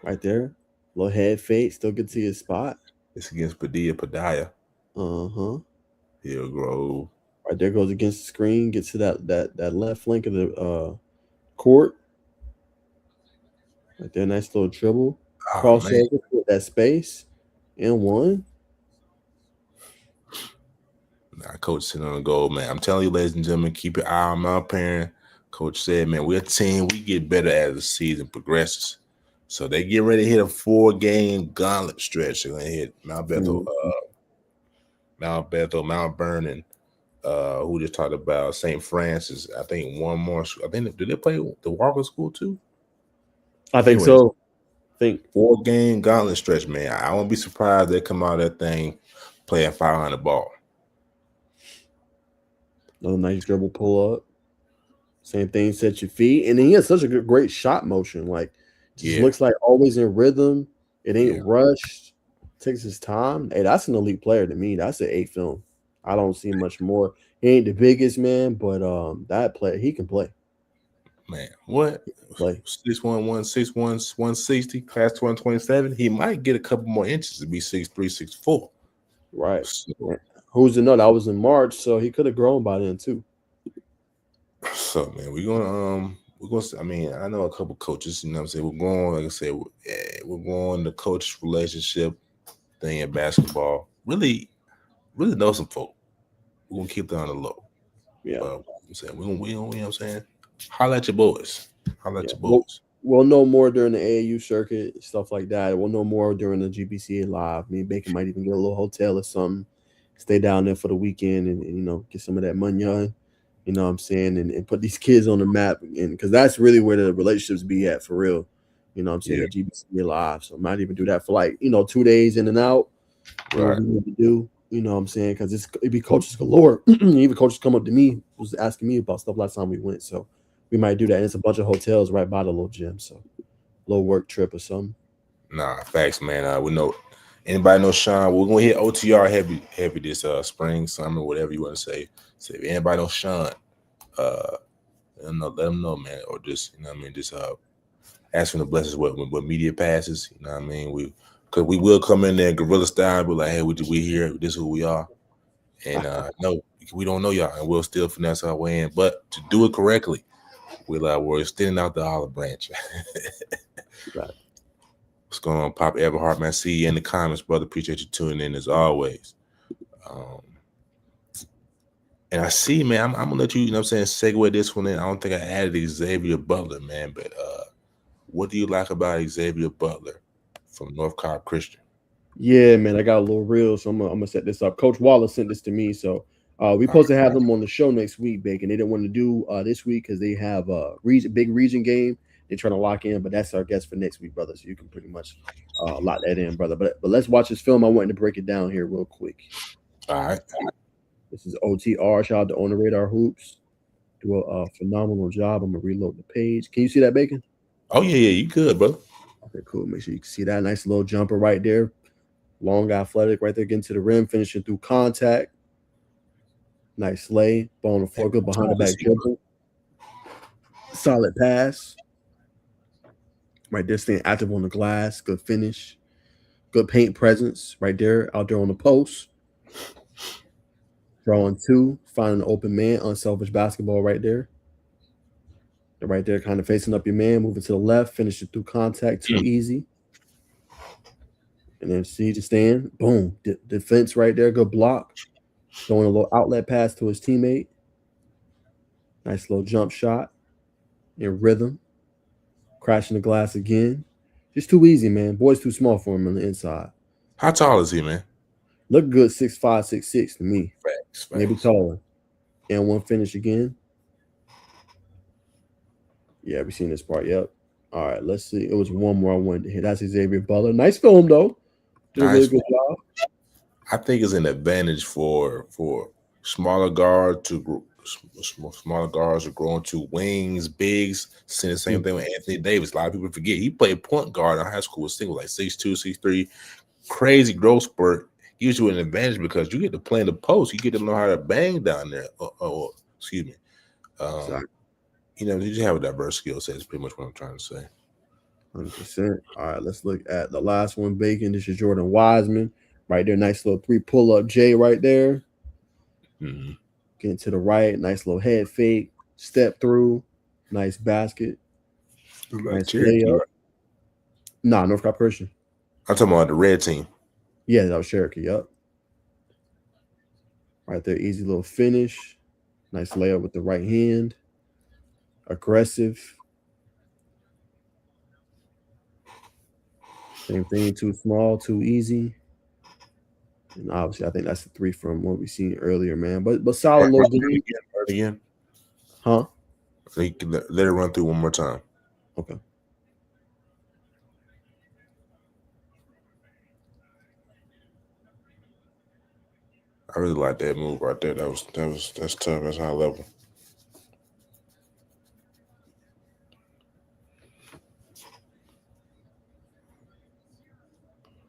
Right there. Little head fake, still get to his spot.
It's against Padilla.
Uh-huh.
Hillgrove.
Right there goes against the screen, gets to that left flank of the court. Right there, nice little dribble. Crossover with that space. And one.
Nah, Coach sitting on the goal, man. I'm telling you, ladies and gentlemen, keep your eye on Mount Perrin. Coach said, man, we're a team. We get better as the season progresses. So they get ready to hit a 4-game gauntlet stretch. They're going to hit Mount Bethel, Mount Vernon, who just talked about St. Francis. I think one more. I think, did they play the Walker School too?
I think so.
4-game gauntlet stretch, man. I won't be surprised they come out of that thing playing 500 ball.
Another nice dribble pull up. Same thing, set your feet. And then he has such a great shot motion. Like, just looks like always in rhythm. It ain't rushed. Takes his time. Hey, that's an elite player to me. That's an 8 film. I don't see much more. He ain't the biggest man, but that player, he can play.
Man, what? 6'1", 161, 160, class 127. He might get a couple more inches to be 6'3", 6'4.
Right. So, who's to know? That was in March, so he could have grown by then too.
So, man, we're gonna I mean, I know a couple coaches, you know what I'm saying? We're going, like I said, we're going the coach relationship thing in basketball. Really know some folk. We're gonna keep that on the low.
Yeah.
I'm saying we you know what I'm saying? Holla at your boys.
We'll know more during the AAU circuit, stuff like that. We'll know more during the GBCA live. Me and Bacon might even get a little hotel or something, stay down there for the weekend and get some of that money on. You know what I'm saying? And put these kids on the map. And because that's really where the relationships be at for real. You know what I'm saying? At GBCA live. So I might even do that for 2 days in and out. What we need to do. You know what I'm saying? Because it'd be coaches galore. Even coaches come up to me, was asking me about stuff last time we went. So we might do that. And it's a bunch of hotels right by the little gym. So a little work trip or something.
Nah, facts, man. We know anybody know Sean. We're gonna hit OTR heavy this spring, summer, whatever you want to say. So if anybody know Sean, let them know, man. Or just just ask him to bless us with media passes. You know what I mean? Because we will come in there guerrilla style, be like, hey, we here, this is who we are. And no, we don't know y'all, and we'll still finesse our way in. But to do it correctly, we're extending out the olive branch. What's going on, Pop Everhart, man? See you in the comments, brother. Appreciate you tuning in as always. And I see, man, I'm gonna let you, you know what I'm saying, segue this one in. I don't think I added Xavier Butler, man, but what do you like about Xavier Butler from North Cobb Christian?
Yeah, man, I got a little real, so I'm gonna set this up. Coach Wallace sent this to me, so we supposed to have them on the show next week, Bacon. They didn't want to do this week because they have a big region game. They're trying to lock in, but that's our guest for next week, brother. So you can pretty much lock that in, brother. But let's watch this film. I wanted to break it down here real quick.
All right.
This is OTR. Shout out to On the Radar Hoops. Do a phenomenal job. I'm gonna reload the page. Can you see that, Bacon?
Oh yeah, you good, brother.
Okay, cool. Make sure you can see that nice little jumper right there. Long athletic right there, getting to the rim, finishing through contact. Nice lay, ball on the floor, good behind the back dribble. Solid pass. Right there, staying active on the glass. Good finish. Good paint presence right there, out there on the post. Drawing 2, finding an open man, unselfish basketball right there. Right there, kind of facing up your man, moving to the left, finishing through contact, too easy. And then see the stand, boom, defense right there, good block. Throwing a little outlet pass to his teammate. Nice little jump shot. in rhythm, crashing the glass again. Just too easy, man. Boy's too small for him on the inside.
How tall is he, man?
Look good, 6'5", 6'6" to me.
Facts.
Maybe taller. And one finish again. Yeah, we seen this part. Yep. All right, let's see. It was one more I wanted to hit. That's Xavier Butler. Nice film though. Did a really
Nice.
good job.
I think it's an advantage for smaller guard to smaller guards are growing to wings, bigs. Seeing the same thing with Anthony Davis. A lot of people forget he played point guard in high school. Was single like 6'2", 6'3". Crazy growth spurt gives you an advantage because you get to play in the post. You get to know how to bang down there. Excuse me.
Exactly.
You know, you just have a diverse skill set. Is pretty much what I'm trying to say.
100%. All right, let's look at the last one. Bacon. This is Jordan Wiseman. Right there. Nice little 3 pull-up J right there.
Mm-hmm.
Getting to the right. Nice little head fake. Step through. Nice basket. Nice layup. Nah, North Carolina Christian.
I'm talking about the red team.
Yeah, that was Cherokee. Yep. Right there. Easy little finish. Nice layup with the right hand. Aggressive. Same thing. Too small. Too easy. And obviously, I think that's the 3 from what we seen earlier, man. But solid little game.
Again.
Huh?
So you can let it run through one more time.
Okay.
I really like that move right there. That's tough. That's high level.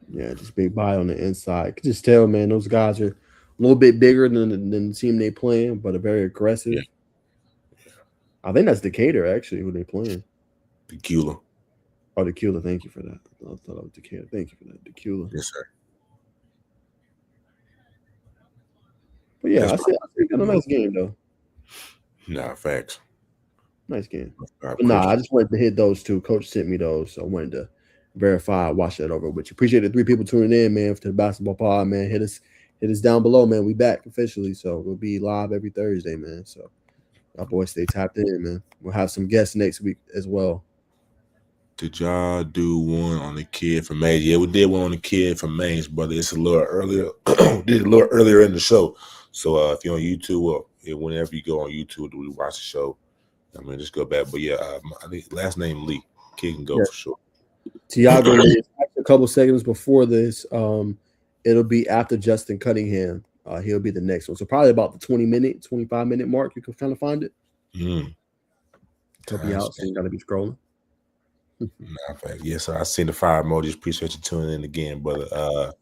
Yeah, just big body on the inside. You can just tell, man, those guys are a little bit bigger than the team they playing, but are very aggressive.
Yeah.
I think that's Decatur, actually, who they playing.
Tequila.
Oh, Tequila. Thank you for that. I thought it was Decatur. Thank you for that. Tequila.
Yes, sir.
But yeah, I think got a nice game, though.
Nah, facts.
Nice game. I just wanted to hit those 2. Coach sent me those, so I wanted to verify, watch that over with you. Appreciate the 3 people tuning in, man, to the basketball pod, man. Hit us down below, man. We back officially, so we'll be live every Thursday, man. So our boys stay tapped in, man. We'll have some guests next week as well.
Did y'all do one on the kid from Maine? Yeah, we did one on the kid from Maine's, brother. It's a little earlier. Did a little earlier in the show. So if you're on YouTube, whenever you go on YouTube to watch the show, I mean, just go back. But yeah, I think last name Lee. Kid can go for sure.
Tiago is a couple seconds before this. It'll be after Justin Cunningham. He'll be the next one. So probably about the 25-minute mark. You can kind of find it. He'll be out, so you got to be scrolling.
Yes, I seen the fire emojis. Appreciate you tuning in again, brother.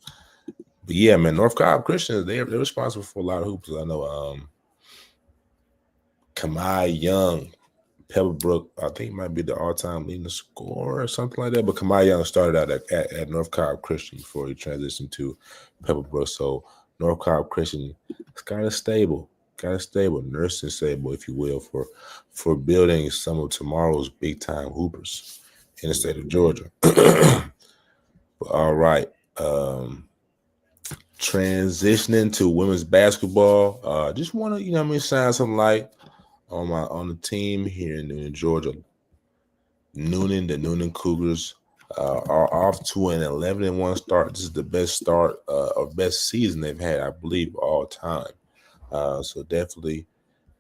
But yeah, man, North Carolina Christians, they're responsible for a lot of hoops. I know Kamai Young, Pebblebrook, I think might be the all-time leading scorer or something like that. But Kamai Young started out at North Carolina Christian before he transitioned to Pebblebrook. So North Carolina Christian is kind of stable, nursing stable, if you will, for building some of tomorrow's big-time hoopers in the state of Georgia. All right. Transitioning to women's basketball. Just want to, shine some light on the team here in Noonan, Georgia. The Noonan Cougars are off to an 11-1 start. This is the best start or best season they've had, I believe, all time. So definitely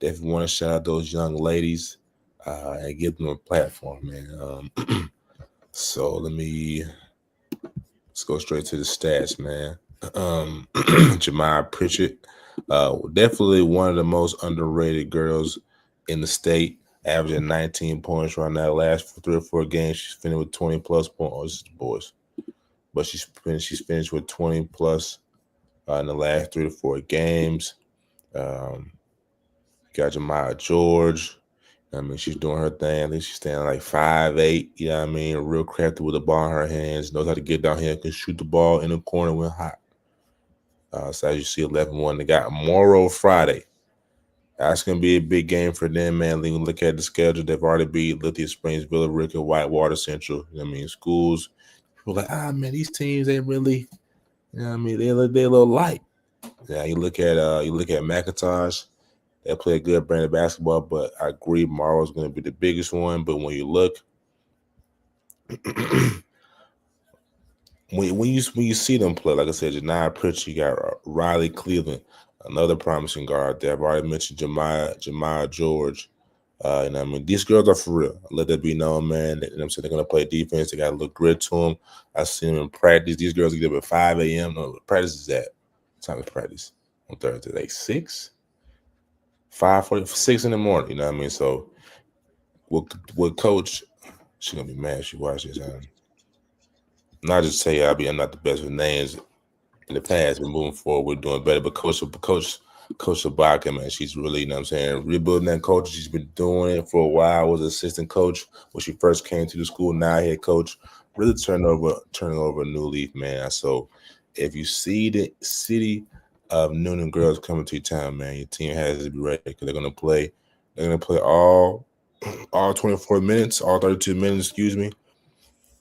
want to shout out those young ladies and give them a platform, man. So let's go straight to the stats, man. Jemiah Pritchett, definitely one of the most underrated girls in the state, averaging 19 points right now. Last 3 or 4 games, she's finished with 20 plus points. Oh, this is the boys, but she's finished with 20 plus in the last 3 to 4 games. Got Jemiah George. I mean, she's doing her thing. I think she's standing like 5'8", you know what I mean? Real crafty with the ball in her hands. Knows how to get down here, can shoot the ball in the corner when hot. So as you see, 11-1, they got Morrow Friday. That's going to be a big game for them, man. When you look at the schedule, they've already beat Lithia Springs, Villa Rica, Whitewater Central. You know what I mean? Schools. People are like, man, these teams, they really, you know what I mean? They're a little light. Yeah, you look at McIntosh. They play a good brand of basketball, but I agree Morrow's going to be the biggest one. But when you look, when you see them play, like I said, Janiyah Pritchard, you got Riley Cleveland, another promising guard there. I've already mentioned Jemiah George. You know what I mean? These girls are for real. Let that be known, man. You know what I'm saying? They're going to play defense. They got a little grit to them. I seen them in practice. These girls get up at 5 a.m. No, practice is at what time is practice on Thursday? Like 6? 5:46 in the morning. You know what I mean? So, with Coach, she's going to be mad if she watches this. Not just say I'm not the best with names in the past, but moving forward, we're doing better. But Coach Sabaka, man, she's really, you know what I'm saying, rebuilding that culture. She's been doing it for a while. Was assistant coach when she first came to the school. Now head coach. Really turning over a new leaf, man. So if you see the city of Noonan girls coming to your town, man, your team has to be ready because they're gonna play. They're gonna play all 24 minutes, all 32 minutes, excuse me,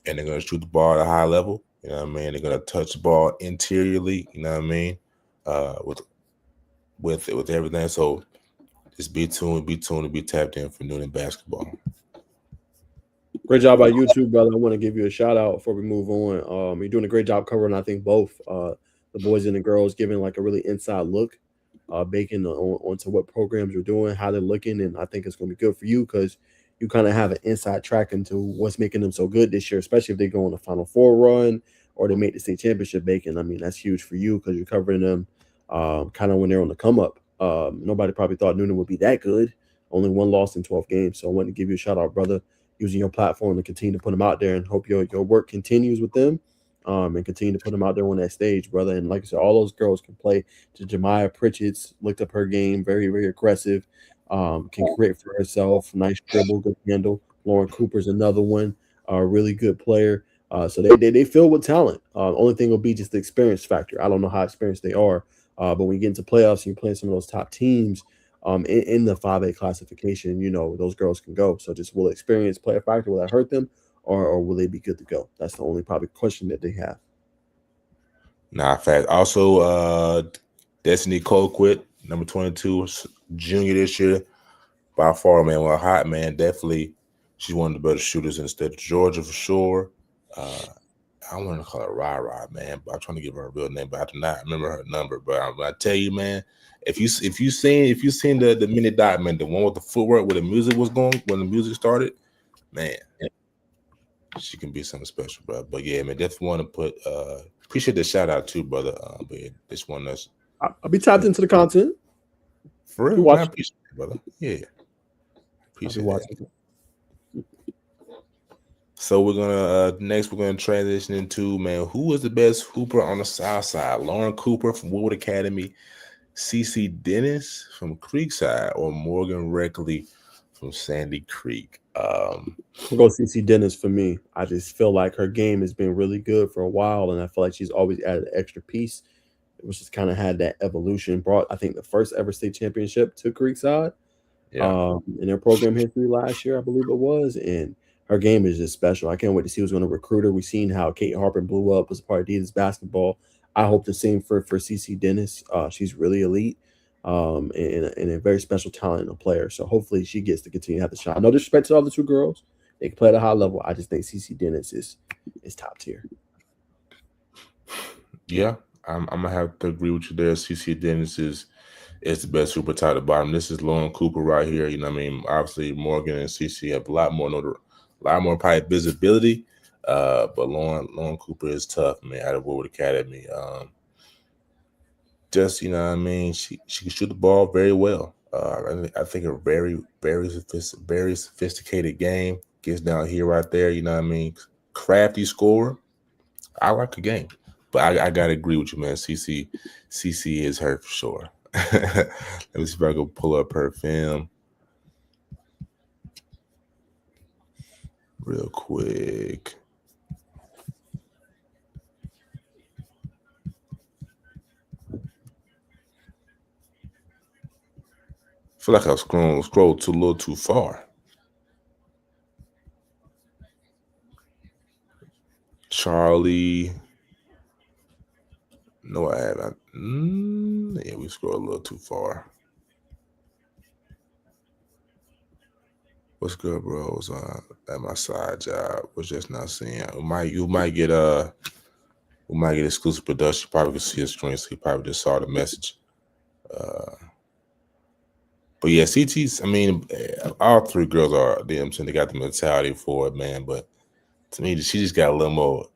and they're gonna shoot the ball at a high level. You know what I mean? They're gonna touch the ball interiorly. You know what I mean? With everything. So just be tuned, and be tapped in for Noonan basketball.
Great job by you too, brother. I want to give you a shout out before we move on. You're doing a great job covering, I think, both the boys and the girls, giving like a really inside look, baking onto what programs are doing, how they're looking, and I think it's going to be good for you because you kind of have an inside track into what's making them so good this year, especially if they go on a Final Four run or they make the state championship. Bacon, I mean, that's huge for you because you're covering them kind of when they're on the come up. Nobody probably thought Noonan would be that good. Only one loss in 12 games, so I wanted to give you a shout out, brother, using your platform to continue to put them out there, and hope your work continues with them, and continue to put them out there on that stage, brother. And like I said, all those girls can play. To Jemiah Pritchard's looked up her game, very, very aggressive, can create for herself, nice dribble, good handle. Lauren Cooper's another one, a really good player. So they fill with talent. Only thing will be just the experience factor. I don't know how experienced they are, but when you get into playoffs and you're playing some of those top teams, in the 5A classification, you know, those girls can go. So just will experience play a factor? Will that hurt them, or will they be good to go? That's the only probably question that they have.
Nah, fact. Also, Destiny Colquitt, number 22, junior this year. By far, man, well, hot, man. Definitely, she's one of the better shooters in the state of Georgia for sure. I want to call her Rah, man, but I'm trying to give her a real name, but I do not remember her number. But I tell you, man, if you seen the mini dot, man, the one with the footwork where the music was going when the music started, man, she can be something special, bro. But yeah, man, definitely want to put appreciate the shout out too, brother. But yeah, this one that's
I'll be tapped into the content.
for real. Man, I appreciate it, brother. Yeah, appreciate it. So we're gonna next we're gonna transition into, man, who is the best hooper on the south side? Lauren Cooper from Woodward Academy, CC Dennis from Creekside, or Morgan Reckley from Sandy Creek?
We'll go CC Dennis for me. I just feel like her game has been really good for a while, and I feel like she's always added an extra piece, which has kind of had that evolution. Brought, I think, the first ever state championship to Creekside. In their program history last year, I believe it was. And her game is just special. I can't wait to see who's going to recruit her. We've seen how Kate Harper blew up as a part of Adidas basketball. I hope the same for CC Dennis. She's really elite, and a very special talent and a player. So hopefully she gets to continue to have the shot. No disrespect to the other two girls. They can play at a high level. I just think CC Dennis is top tier.
Yeah, I'm gonna have to agree with you there. CC Dennis is the best hooper top to bottom. This is Lauren Cooper right here. You know what I mean? Obviously, Morgan and CC have a lot more probably visibility. But Lauren Cooper is tough, man, out of Woodward Academy. Just, you know what I mean, she can shoot the ball very well. I think a very, very sophisticated game. Gets down here right there, you know what I mean? Crafty scorer. I like the game. But I gotta agree with you, man. CC is her for sure. Let me see if I can pull up her film real quick. I feel like I scrolled too a little too far. Charlie. No, I haven't. Yeah, we scrolled a little too far. What's good, bro? Was at my side job. Was just not seeing. We might get exclusive production. Probably could see his screen, so he probably just saw the message. But yeah, CT's. I mean, all three girls are. You know what I'm saying, they got the mentality for it, man. But to me, she just got a little more.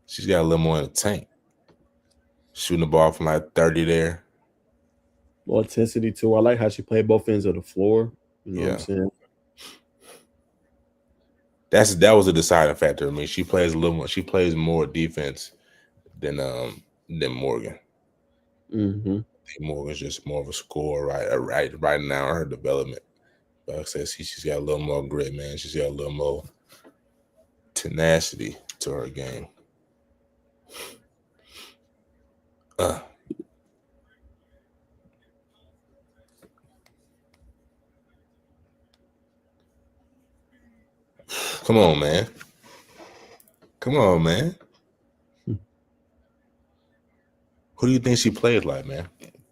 She's got a little more in the tank. Shooting the ball from like 30 there.
More intensity too. I like how she played both ends of the floor. You know what I'm saying?
That was a deciding factor. I mean, she plays a little more. She plays more defense than Morgan.
Mm-hmm.
I think Morgan's just more of a scorer right now in her development. But like I said, she's got a little more grit, man. She's got a little more tenacity to her game. Come on, man. Come on, man. Who do you think she plays like, man?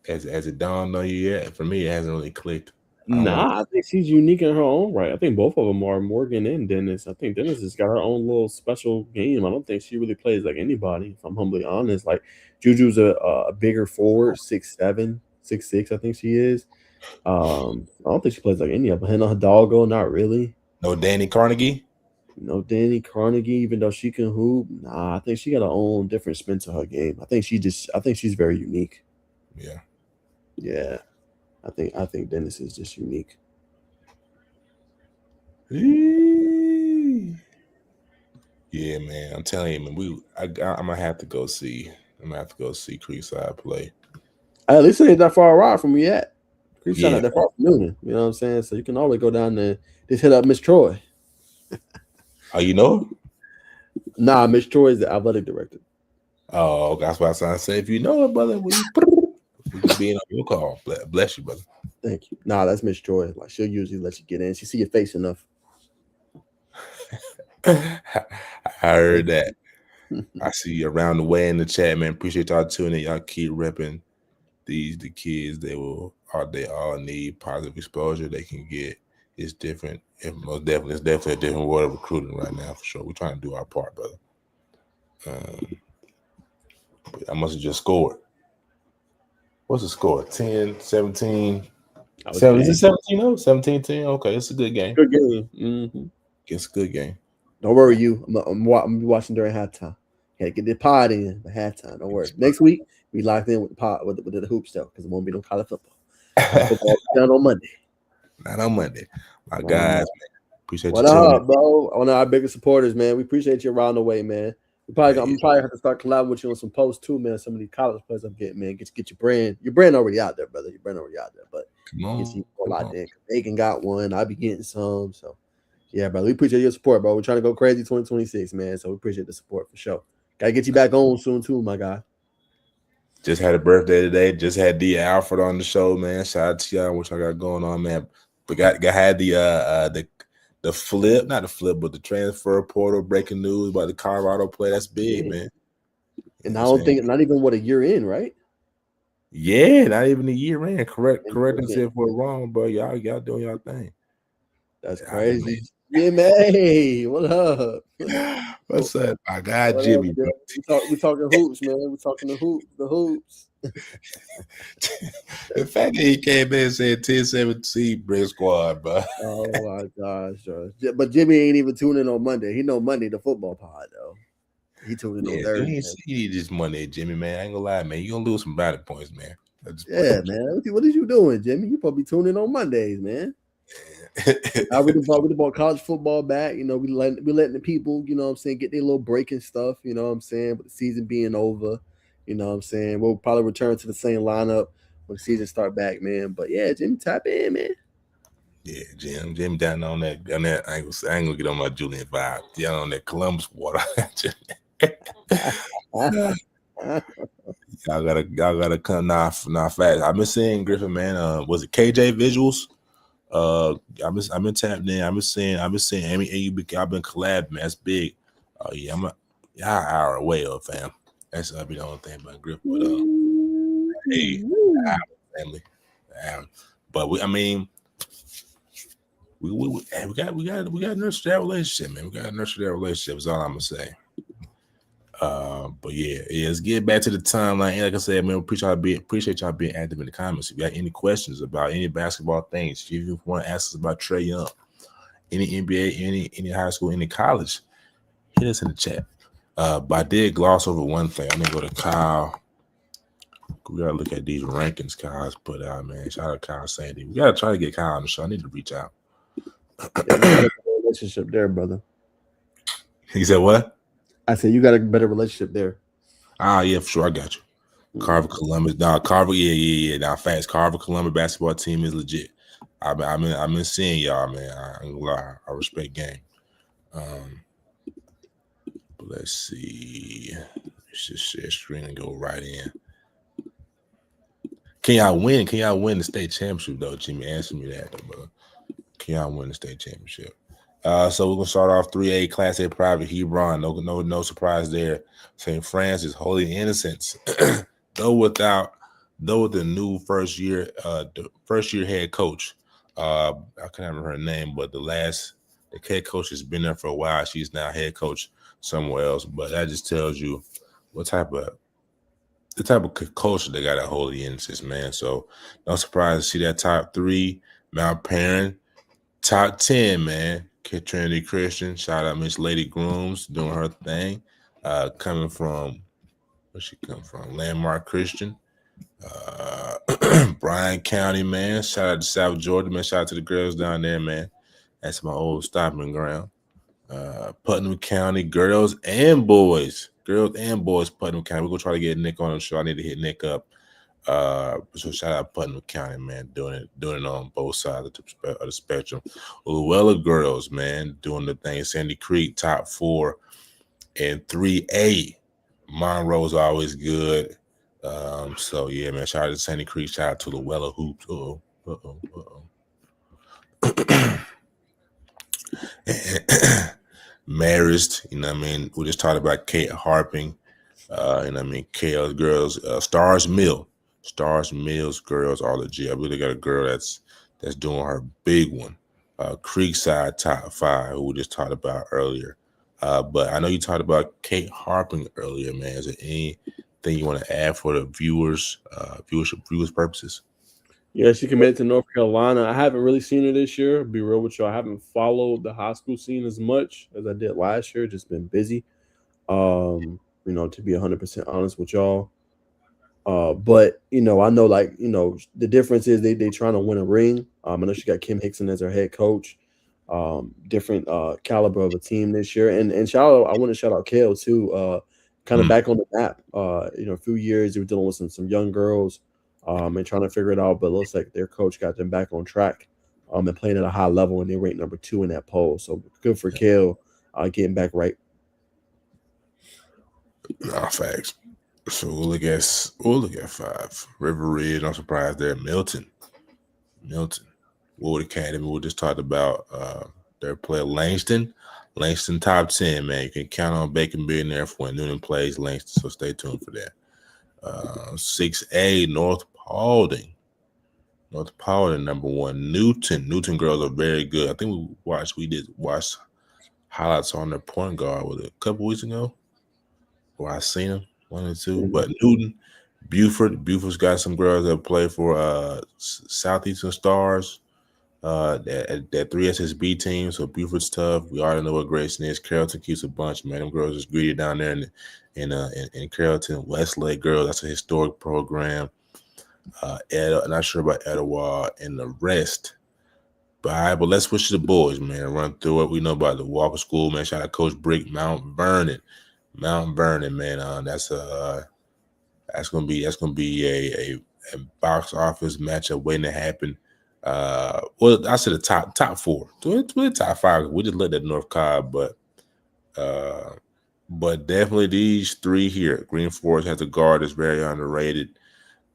Has it dawned on you yet? For me, it hasn't really clicked.
I think she's unique in her own right. I think both of them are, Morgan and Dennis. I think Dennis has got her own little special game. I don't think she really plays like anybody, if I'm humbly honest. Like Juju's a bigger forward, 6'7", 6'6", I think she is. I don't think she plays like any of them. Hannah Hidalgo, not really.
No Danny Carnegie?
No Danny Carnegie, even though she can hoop. Nah, I think she got her own different spin to her game. I think she's very unique.
Yeah.
Yeah. I think Dennis is just unique.
Yeah, man. I'm telling you, man. I'm gonna have to go see. I'm gonna have to go see Creekside play.
At least it ain't that far out from where you at. Creekside not that far from Noonan. You know what I'm saying? So you can always go down there. Just hit up Miss Troy.
Oh, you know?
Nah, Miss Troy is the athletic director.
Oh, that's what I was trying to say. If you know it, brother, we can be in on your call. Bless you, brother.
Thank you. Nah, that's Miss Troy. Like she'll usually let you get in. She see your face enough.
I heard that. I see you around the way in the chat, man. Appreciate y'all tuning in. Y'all keep repping the kids. They all need positive exposure they can get. It's different. It's definitely a different world of recruiting right now for sure. We're trying to do our part, brother. I must have just scored. What's the score? 10, 17. Is it 17-0? 17-10? Okay, it's a good game.
Good game. Mm-hmm.
It's a good game.
Don't worry, you. I'm watching during halftime. Gotta get the pod in by halftime. Don't worry. Next week we locked in with the pod with the hoops though, because it won't be no college football. College football done on Monday.
Not on Monday. My guys, man. Appreciate
what
you.
What up, bro? One of our biggest supporters, man. We appreciate you around the way, man. I'm probably have to start collabing with you on some posts too, man. Some of these college players I'm getting, man. Get your brand. Your brand already out there, brother. Your brand already out there, but get you a lot there. Aiken got one. I be getting some. So yeah, brother. We appreciate your support, bro. We're trying to go crazy 2026, man. So we appreciate the support for sure. Gotta get you back on soon too, my guy.
Just had a birthday today. Just had D Alfred on the show, man. Shout out to y'all. What y'all got going on, man? But had the flip, not the flip, but the transfer portal breaking news about the Colorado play. That's big, man.
And I don't think not even what a year in, right?
Yeah, not even a year in. Correct us if we're wrong, bro. Y'all doing y'all thing.
That's crazy. Jimmy, what up?
What's up? I got Jimmy.
We talking hoops, man. We talking the hoops.
The fact that he came in and said 10-17 brick squad, bro.
Oh my gosh, but Jimmy ain't even tuning in on Monday. He know Monday the football pod though. He tuning in on Thursday.
He need this Monday, Jimmy, man. I ain't gonna lie, man. You gonna lose some body points, man.
Yeah, man. What is you doing, Jimmy? You probably tuning in on Mondays, man. We brought college football back. You know, we letting the people, you know what I'm saying, get their little break and stuff, you know what I'm saying, with the season being over, you know what I'm saying. We'll probably return to the same lineup when the season start back, man. But yeah, Jimmy, tap in, man.
Yeah, Jim down on that. I ain't gonna get on my Julian vibe. Down on that Columbus water. Y'all gotta come now fast. I've been seeing Griffin, man. Was it KJ visuals? I've been tapping in. I've been seeing Amy. I've been collabing, man. That's big. Yeah, y'all an hour away, fam. That's be the only thing about Griffin. But hey, family. But we got to nurture that relationship, man. We got to nurture that relationship. Is all I'm gonna say. But yeah, let's get back to the timeline. Like I said, man, appreciate y'all being active in the comments. If you got any questions about any basketball things, if you want to ask us about Trae Young, any NBA, any high school, any college, hit us in the chat. But I did gloss over one thing. I'm gonna go to Kyle. We gotta look at these rankings Kyle's put out, man. Shout out to Kyle Sandy. We gotta try to get Kyle on the show. I need to reach out.
Yeah, you got a better relationship there, brother.
He said what?
I said you got a better relationship there.
Yeah, for sure. I got you. Carver Columbus. Nah, Carver, yeah. Now, facts. Carver Columbus basketball team is legit. I've been seeing y'all, man. I ain't gonna lie. I respect game. But let's see. Let's just share screen and go right in. Can y'all win? Can y'all win the state championship though, Jimmy? Answer me that, though, brother. Can y'all win the state championship? So we're gonna start off 3A Class A private Hebron. No surprise there. St. Francis Holy Innocents. though with the new first year head coach. I can't remember her name, but the head coach has been there for a while. She's now head coach somewhere else. But that just tells you the type of culture they got at Holy Innocents, man. So no surprise to see that top 3. Mount Perrin, top 10, man. Trinity Christian. Shout out Miss Lady Grooms doing her thing. Coming from where she come from? Landmark Christian. Bryan County, man. Shout out to South Georgia, man. Shout out to the girls down there, man. That's my old stomping ground. Putnam County, girls and boys. Putnam County. We're gonna try to get Nick on the show. I need to hit Nick up. So shout out Putnam County, man, doing it on both sides of the spectrum. Luella girls, man, doing the thing. Sandy Creek, top 4 and 3A. Monroe's always good. So yeah, man, shout out to Sandy Creek, shout out to Luella Hoops. Marist, you know what I mean? We just talked about Kate Harping, you know what I mean? Kale's girls, Stars Mills girls are legit. I really got a girl that's doing her big one. Creekside top 5, who we just talked about earlier. But I know you talked about Kate Harping earlier, man. Is there anything you want to add for the viewers purposes?
Yeah, she committed to North Carolina. I haven't really seen her this year. Be real with you, I haven't followed the high school scene as much as I did last year. Just been busy. To be 100% honest with y'all. But I know, like, the difference is they trying to win a ring. I know she got Kim Hickson as her head coach. Different caliber of a team this year. And I want to shout out Kale too. Kind of back on the map. A few years they were dealing with some young girls. And trying to figure it out, but it looks like their coach got them back on track, and playing at a high level, and they ranked number 2 in that poll. So good for Kale, getting back right.
Nah, facts. So we'll look at 5. River Ridge, no surprise there. Milton, Wood Academy. We just talked about their player Langston top 10, man. You can count on Bacon being there for when Noonan plays Langston. So stay tuned for that. 6A North Paulding, number 1. Newton girls are very good. I think we did watch highlights on their point guard a couple weeks ago, or I seen them 1 or 2. But Newton, Buford's got some girls that play for Southeastern Stars, that 3SSB team. So Buford's tough. We already know what Grayson is. Carrollton keeps a bunch, man. Them girls is greedy down there in Carrollton. Westlake girls, that's a historic program. Not sure about Etowah and the rest. But let's switch to the boys, man. Run through it. We know about the Walker School, man. Shout out Coach Brick, Mount Vernon, man. That's gonna be a box office matchup waiting to happen. Well, I said the top 4. It's really top 5. We just let that North Cobb, but definitely these 3 here. Green Forest has a guard that's very underrated.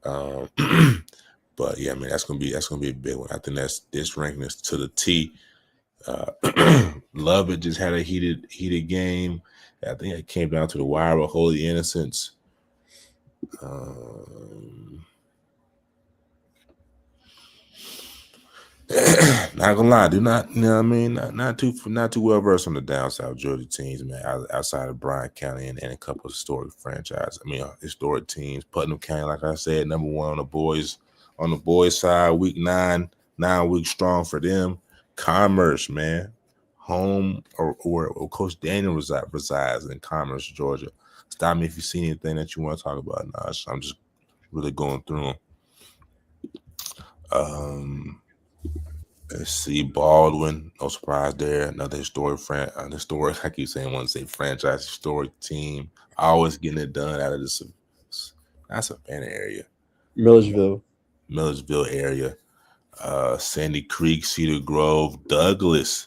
But yeah, I mean that's gonna be a big one. I think this ranking is to the T. Lovett just had a heated game. I think it came down to the wire with Holy Innocents. Not gonna lie, do not, you know what I mean? Not too well versed on the down south Georgia teams, man. Outside of Bryan County and a couple of historic franchises. I mean, historic teams. Putnam County, like I said, number one on the boys side. Week 9 weeks strong for them. Commerce, man, home or Coach Daniel resides in Commerce, Georgia. Stop me if you see anything that you want to talk about. Nah, I'm just really going through them. Let's see, Baldwin, no surprise there. Another historic. I keep saying, I want to say franchise, historic team. Always getting it done out of this. That's a fan area,
Millersville.
Millersville area. Sandy Creek, Cedar Grove, Douglas.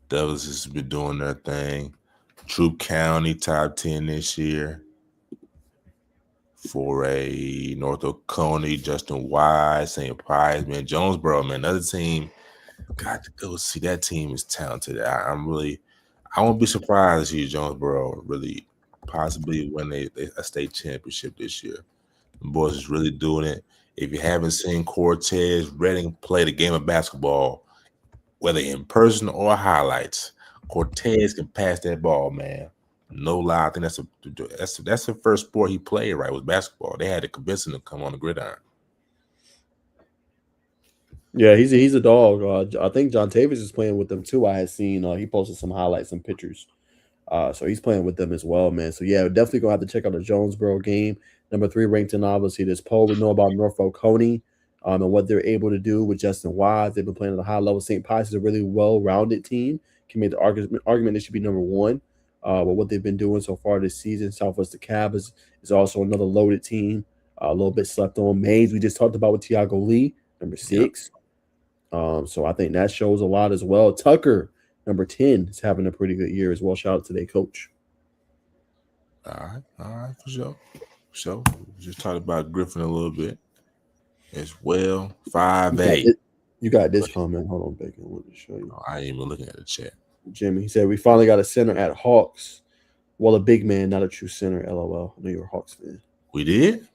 Douglas has been doing their thing. Troup County, top 10 this year. For a North Oconee, Justin Wise, St. Pius, man, Jonesboro, man, another team. Got to go see that team is talented. I won't be surprised to see Jonesboro really possibly win a state championship this year. The boys is really doing it. If you haven't seen Cortez Redding play the game of basketball, whether in person or highlights, Cortez can pass that ball, man. No lie, I think that's the first sport he played, right? Was basketball. They had to convince him to come on the gridiron.
Yeah, he's a dog. I think John Tavis is playing with them too. I had seen he posted some highlights, some pictures. So he's playing with them as well, man. So yeah, definitely gonna have to check out the Jonesboro game. Number 3 ranked in obviously this poll. We know about North Oconee and what they're able to do with Justin Wise. They've been playing at a high level. St. Pius is a really well-rounded team. Can make the argument they should be number 1. But what they've been doing so far this season, Southwest DeKalb is also another loaded team. A little bit slept on. Mays, we just talked about with Tiago Lee, number 6. Yep. So I think that shows a lot as well. Tucker, number 10, is having a pretty good year as well. Shout out to their coach.
All right, for sure. So just talked about Griffin a little bit as well. 5A.
You got this comment. Hold on, Bacon. I want to show you.
Oh, I ain't even looking at the chat.
Jimmy, he said, we finally got a center at Hawks. Well, a big man, not a true center, LOL. I know you're a Hawks fan.
We did?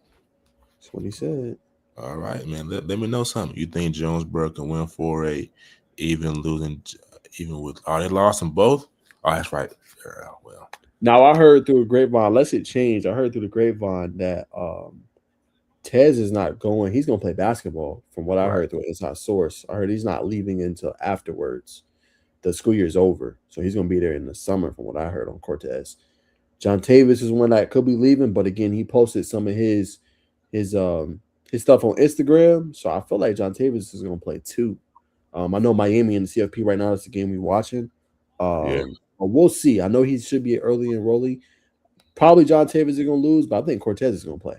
That's what he said.
All right, man. Let me know something. You think Jonesboro can win 4A, even with they lost them both? Oh, that's right. Well.
Now I heard through the grapevine, unless it changed, I heard through the grapevine that Tez is not going. He's gonna play basketball, from what I heard through an inside source. I heard he's not leaving until afterwards. The school year is over, so he's going to be there in the summer, from what I heard on Cortez. John Tavis is one that could be leaving, but again, he posted some of his stuff on Instagram, so I feel like John Tavis is going to play too. I know Miami and the CFP right now is the game we're watching. But we'll see. I know he should be early enrollee. Probably John Tavis is going to lose, but I think Cortez is going to play.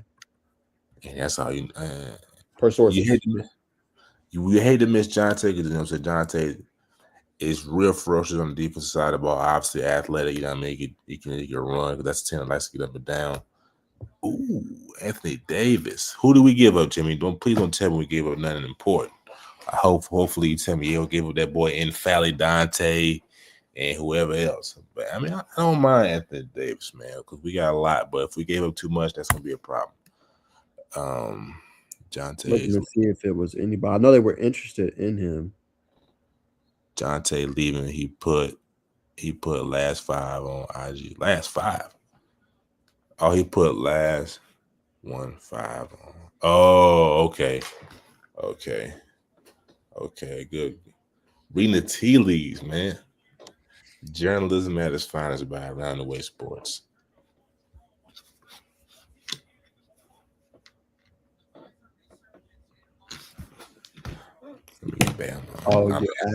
And that's how you
per source.
You hate to miss John Tavis. You know what I'm saying? John Tavis is real ferocious on the defensive side of the ball. Obviously athletic, you know what I mean? He can run, because that's a 10 that likes to get up and down. Ooh, Anthony Davis. Who do we give up, Jimmy? Please don't tell me we gave up nothing important. Hopefully you tell me you'll give up that boy Infally Dante and whoever else. But I mean, I don't mind Anthony Davis, man, because we got a lot. But if we gave up too much, that's gonna be a problem. John Taylor.
Looking to see if it was anybody. I know they were interested in him.
John Taylor leaving. He put last 5 on IG. Last 5. Oh, he put last 5 on. Oh, okay. Good. Reading the tea leaves, man. Journalism at its finest by Around the Way Sports.
You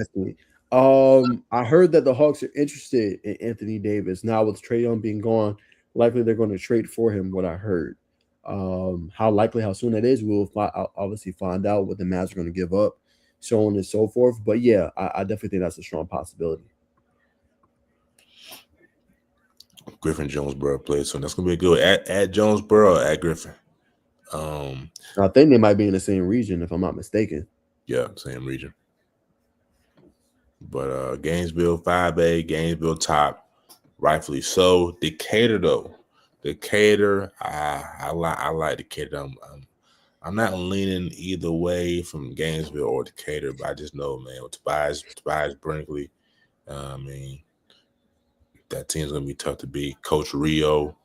asked me. I heard that the Hawks are interested in Anthony Davis. Now with Trae Young being gone, likely they're going to trade for him, what I heard. How soon that is, we'll obviously find out what the Mavs are going to give up, so on and so forth. But yeah, I definitely think that's a strong possibility.
Griffin Jonesboro plays, so that's going to be good. At Jonesboro, at Griffin.
I think they might be in the same region, if I'm not mistaken.
Yeah, same region. But Gainesville 5A, Gainesville top, rightfully so. Decatur though, I like Decatur. I'm not leaning either way from Gainesville or Decatur, but I just know, man, with Tobias Brinkley, I mean, that team's gonna be tough to beat. Coach Rio,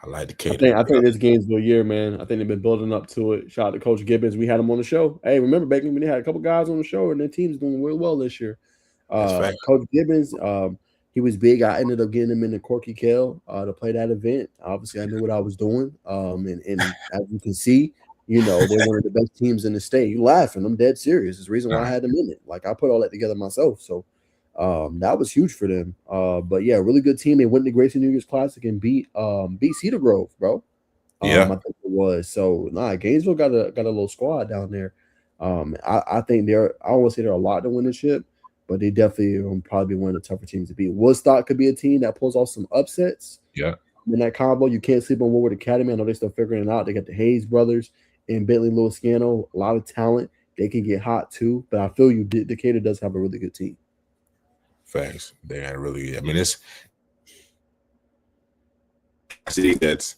I like Decatur.
I think this Gainesville year, man. I think they've been building up to it. Shout out to Coach Gibbons. We had him on the show. Hey, remember back when they had a couple guys on the show, and their team's doing real well this year.
That's fact.
Coach Gibbons, he was big. I ended up getting him in the Corky Kell to play that event. Obviously, I knew what I was doing. And as you can see, you know, they're one of the best teams in the state. You laughing? I'm dead serious. It's the reason why I had them in it. Like I put all that together myself. So that was huge for them. But yeah, really good team. They went to Grayson New Year's Classic and beat Cedar Grove, bro.
Yeah.
I think it was. So Gainesville got a little squad down there. I think I don't want to say they're a lot to win the ship, but they definitely probably be one of the tougher teams to beat. Woodstock could be a team that pulls off some upsets.
Yeah.
In that combo, you can't sleep on Woodward Academy. I know they're still figuring it out. They got the Hayes brothers and Bentley Lewis Scano, a lot of talent. They can get hot too. But I feel you, Decatur does have a really good team.
Facts. They had really. I mean, it's. I see that's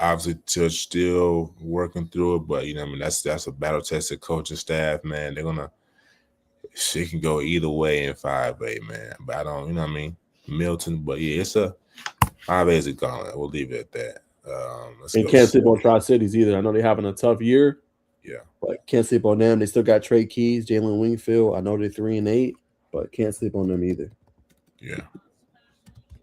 obviously still working through it, but you know, I mean, that's a battle tested coaching staff, man. They're gonna. She can go either way in 5A, man. But I don't, you know what I mean? Milton, but yeah, it's a 5A is a gauntlet. We'll leave it at that.
And can't sleep on Tri-Cities either. I know they're having a tough year.
Yeah.
But can't sleep on them. They still got Trae Keys, Jalen Wingfield. I know they're 3-8, but can't sleep on them either.
Yeah.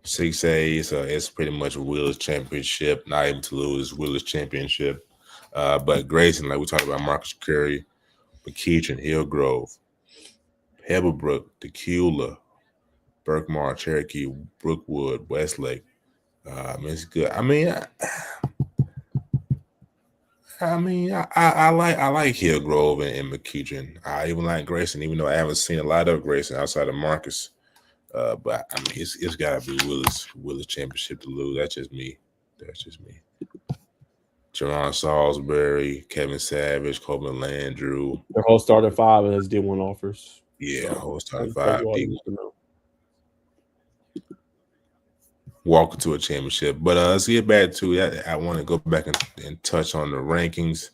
6A, it's pretty much a Willis championship. Not able to lose Willis championship. But Grayson, like we talked about, Marcus Curry, McKeitron, Hillgrove, Pebblebrook, Tequila, Berkmar, Cherokee, Brookwood, Westlake. It's good. I like Hillgrove and McKeitron. I even like Grayson, even though I haven't seen a lot of Grayson outside of Marcus. But I mean, it's got to be Willis championship to lose. That's just me. Jerron Salisbury, Kevin Savage, Coleman Landrew.
Their whole starting 5 has D1 offers.
Yeah, whole starting 5 D1. Walking to a championship. But let's get back to that. I want to go back and touch on the rankings.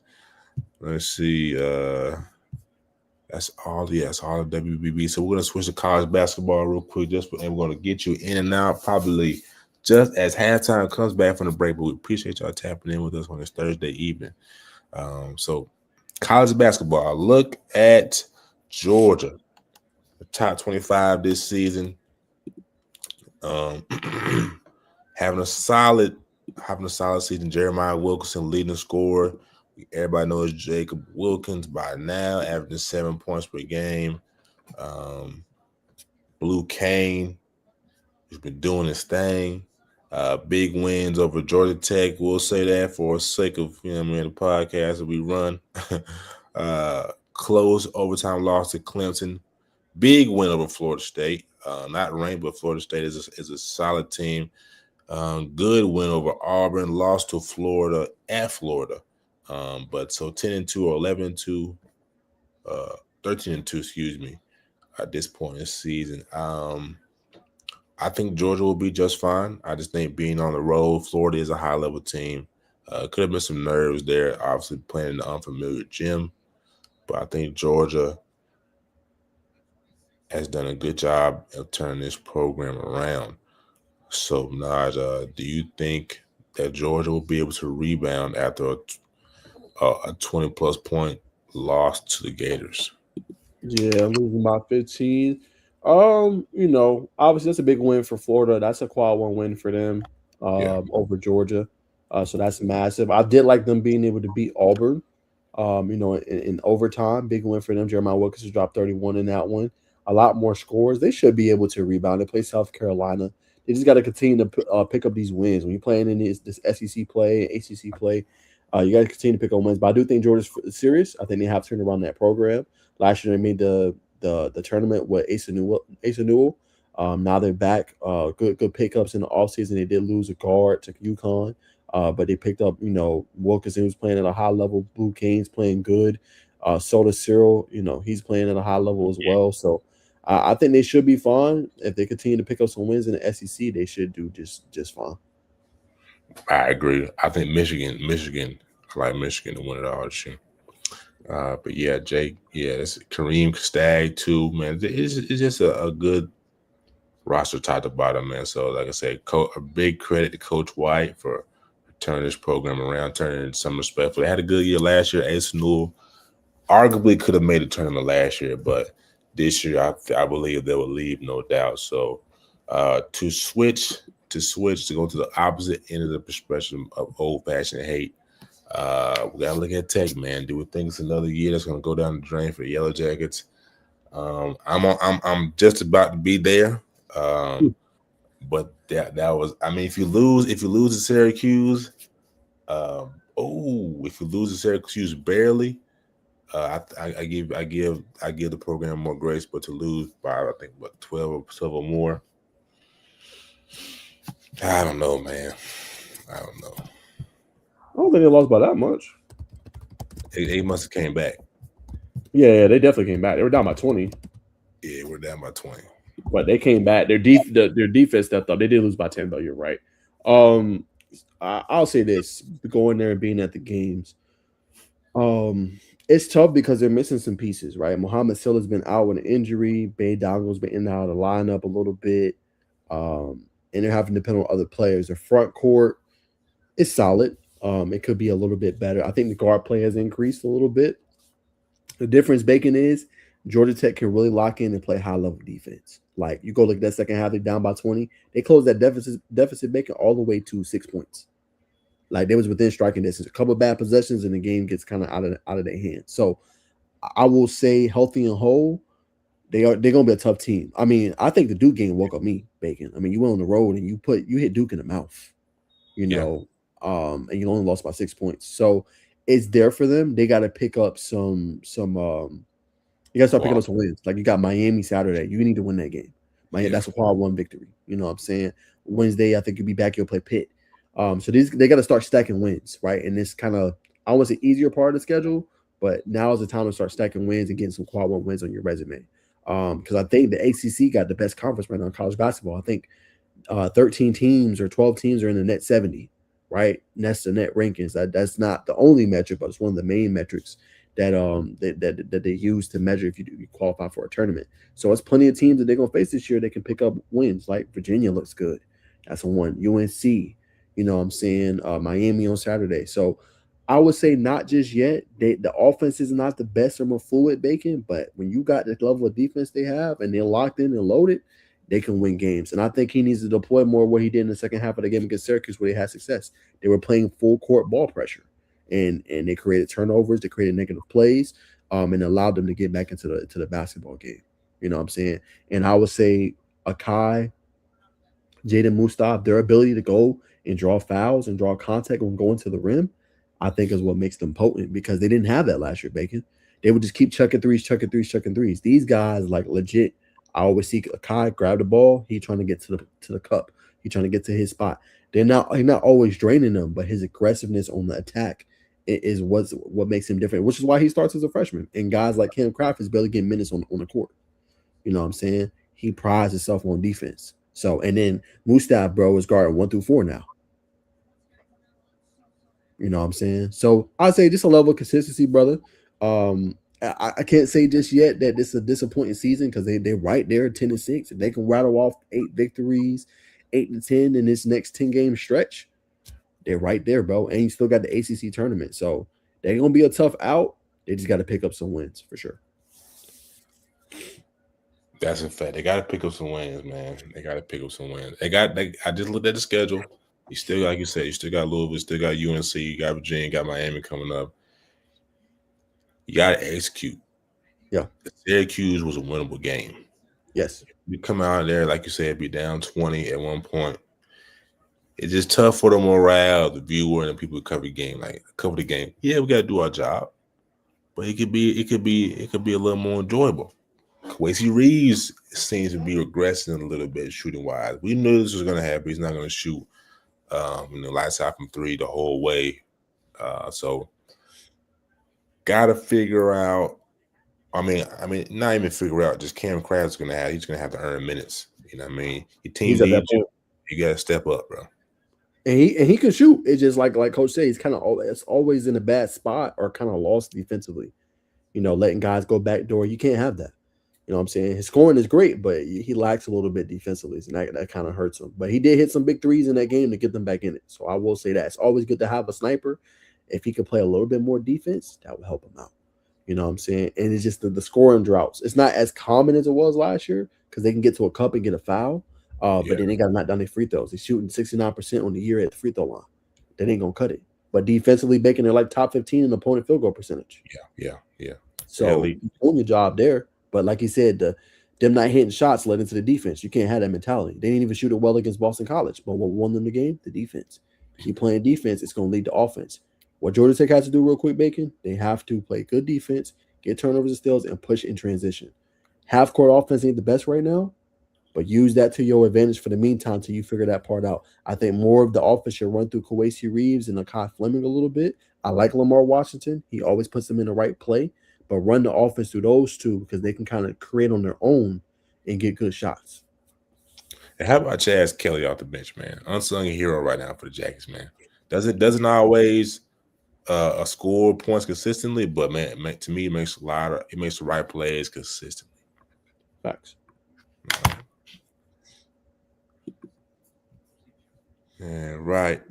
Let's see. That's all the WBB. So we're gonna switch to college basketball real quick, and we're gonna get you in and out probably just as halftime comes back from the break. But we appreciate y'all tapping in with us on this Thursday evening. So college basketball. Look at Georgia, the top 25 this season. Having a solid season. Jeremiah Wilkinson leading the scorer. Everybody knows Jacob Wilkins by now, averaging 7 points per game. Blue Kane has been doing his thing. Big wins over Georgia Tech. We'll say that for the sake of the podcast that we run. Close overtime loss to Clemson. Big win over Florida State. Not ranked, but Florida State is a solid team. Good win over Auburn. Lost to Florida at Florida. But so 10-2 or 11-2, 13-2, excuse me, at this point in the season. I think Georgia will be just fine. I just think being on the road, Florida is a high-level team. Could have been some nerves there, obviously playing in the unfamiliar gym. But I think Georgia has done a good job of turning this program around. So, Naj, do you think that Georgia will be able to rebound after a 20-plus point loss to the Gators?
Yeah, losing by 15. Obviously that's a big win for Florida. That's a quad 1 win for them over Georgia. So that's massive. I did like them being able to beat Auburn. In overtime, big win for them. Jeremiah Wilkinson dropped 31 in that one. A lot more scores. They should be able to rebound. They play South Carolina. They just got to continue to pick up these wins. When you're playing in this SEC play, ACC play, you got to continue to pick up wins. But I do think Georgia's serious. I think they have turned around that program. Last year they made the tournament with Asa Newell. Now they're back. Good pickups in the offseason. They did lose a guard to UConn, but they picked up, Wilkinson, who's playing at a high level. Blue Kane's playing good. Soda Cyril, he's playing at a high level as well. So I think they should be fine. If they continue to pick up some wins in the SEC, they should do just fine.
I agree. I think Michigan I like Michigan to win it all this year. But yeah, Jake, yeah, that's Kareem Stagg too, man. It's just a good roster top to bottom, man. So like I said, a big credit to Coach White for turning this program around, turning it into some respectful. They had a good year last year. Ace Newell arguably could have made a tournament last year, but this year I believe they will leave, no doubt. So to switch to go to the opposite end of the spectrum of old fashioned hate. We gotta look at Tech, man. Do we think it's another year that's gonna go down the drain for the Yellow Jackets? I'm just about to be there. But that was, I mean, if you lose to Syracuse, if you lose to Syracuse barely, I give the program more grace, but to lose by I think 12 or more, I don't know, man. I don't know.
I don't think they lost by that much.
They must have came back.
Yeah, they definitely came back. They were down by 20.
Yeah, we're down by 20.
But they came back. Their defense stepped up. They did lose by 10, though. You're right. I'll say this: going there and being at the games, it's tough because they're missing some pieces, right? Mohamed Silla's been out with an injury. Bay Dongo's been in and out of the lineup a little bit, and they're having to depend on other players. The front court is solid. It could be a little bit better. I think the guard play has increased a little bit. The difference, Bacon, is Georgia Tech can really lock in and play high-level defense. Like, you go look at that second half, they're down by 20. They closed that deficit Bacon all the way to 6 points. Like, they was within striking distance. A couple of bad possessions, and the game gets kind of out of their hands. So, I will say, healthy and whole, they're gonna be a tough team. I mean, I think the Duke game woke up me, Bacon. I mean, you went on the road and you hit Duke in the mouth, and you only lost by 6 points. So it's there for them. They got to pick up some. You got to start picking up some wins. Like, you got Miami Saturday. You need to win that game. That's a quad one victory. You know what I'm saying? Wednesday, I think you'll be back. You'll play Pitt. So they got to start stacking wins, right? And this kind of, I want to say, easier part of the schedule, but now is the time to start stacking wins and getting some quad one wins on your resume. Because I think the ACC got the best conference right now in college basketball. I think 13 teams or 12 teams are in the net 70, right? And that's the net rankings. That's not the only metric, but it's one of the main metrics that they use to measure if you qualify for a tournament. So it's plenty of teams that they're gonna face this year. They can pick up wins. Like Virginia looks good. That's a one. UNC, you know what I'm saying? Miami on Saturday. So I would say not just yet. The offense is not the best or more fluid, Bacon, but when you got the level of defense they have and they're locked in and loaded, they can win games. And I think he needs to deploy more what he did in the second half of the game against Syracuse, where they had success. They were playing full court ball pressure. And they created turnovers, they created negative plays, and allowed them to get back into the basketball game. You know what I'm saying? And I would say Akai, Jaden Mustaf, their ability to go and draw fouls and draw contact when going to the rim, I think is what makes them potent, because they didn't have that last year, Bacon. They would just keep chucking threes. These guys, like, legit, I always see Akai grab the ball. He trying to get to the cup. He trying to get to his spot. He's not always draining them, but his aggressiveness on the attack is what makes him different, which is why he starts as a freshman. And guys like Cam Craft is barely getting minutes on the court. You know what I'm saying? He prides himself on defense. So, and then Mustaf, bro, is guarding 1 through 4 now. You know what I'm saying? So I'd say just a level of consistency, brother. I can't say just yet that this is a disappointing season, because they're right there at 10-6. If they can rattle off 8 victories, 8-10 in this next 10-game stretch, they're right there, bro. And you still got the ACC tournament. So they're going to be a tough out. They just got to pick up some wins for sure.
That's a fact. They got to pick up some wins, man. They got to pick up some wins. I just looked at the schedule. You still, like you said, you still got Louisville, still got UNC, you got Virginia, you got Miami coming up. You got to execute.
Yeah.
Syracuse was a winnable game.
Yes.
You come out there, like you said, be down 20 at one point. It's just tough for the morale of the viewer and the people who cover the game. Like, cover the game. Yeah, we got to do our job, but it could be a little more enjoyable. Quasi Reeves seems to be regressing a little bit shooting wise. We knew this was going to happen. He's not going to shoot, lights out from 3 the whole way. So, got to figure out. I mean, not even figure out. Just Cam Craft's going to have. He's going to have to earn minutes. You know what I mean? Your team needs you. You got to step up, bro.
And he can shoot. It's just like Coach said, he's kind of always in a bad spot or kind of lost defensively. Letting guys go back door. You can't have that. You know what I'm saying? His scoring is great, but he lacks a little bit defensively, and that kind of hurts him. But he did hit some big threes in that game to get them back in it. So I will say that it's always good to have a sniper. If he could play a little bit more defense, that would help him out. You know what I'm saying? And it's just the scoring droughts. It's not as common as it was last year because they can get to a cup and get a foul. But then they got to knock down their free throws. They're shooting 69% on the year at the free throw line. That ain't going to cut it. But defensively, Bacon, they're like top 15 in opponent field goal percentage.
Yeah.
So you're doing your job there. But like you said, them not hitting shots led into the defense. You can't have that mentality. They didn't even shoot it well against Boston College. But what won them the game? The defense. Keep playing defense. It's going to lead to offense. What Georgia Tech has to do real quick, Bacon, they have to play good defense, get turnovers and steals, and push in transition. Half-court offense ain't the best right now, but use that to your advantage for the meantime until you figure that part out. I think more of the offense should run through Kawasi Reeves and Akai Fleming a little bit. I like Lamar Washington. He always puts them in the right play, but run the offense through those two because they can kind of create on their own and get good shots.
And how about Chaz Kelly off the bench, man? Unsung hero right now for the Jackets, man. Doesn't always score points consistently, but man, to me, it makes the right plays consistently.
Facts.
Yeah, right.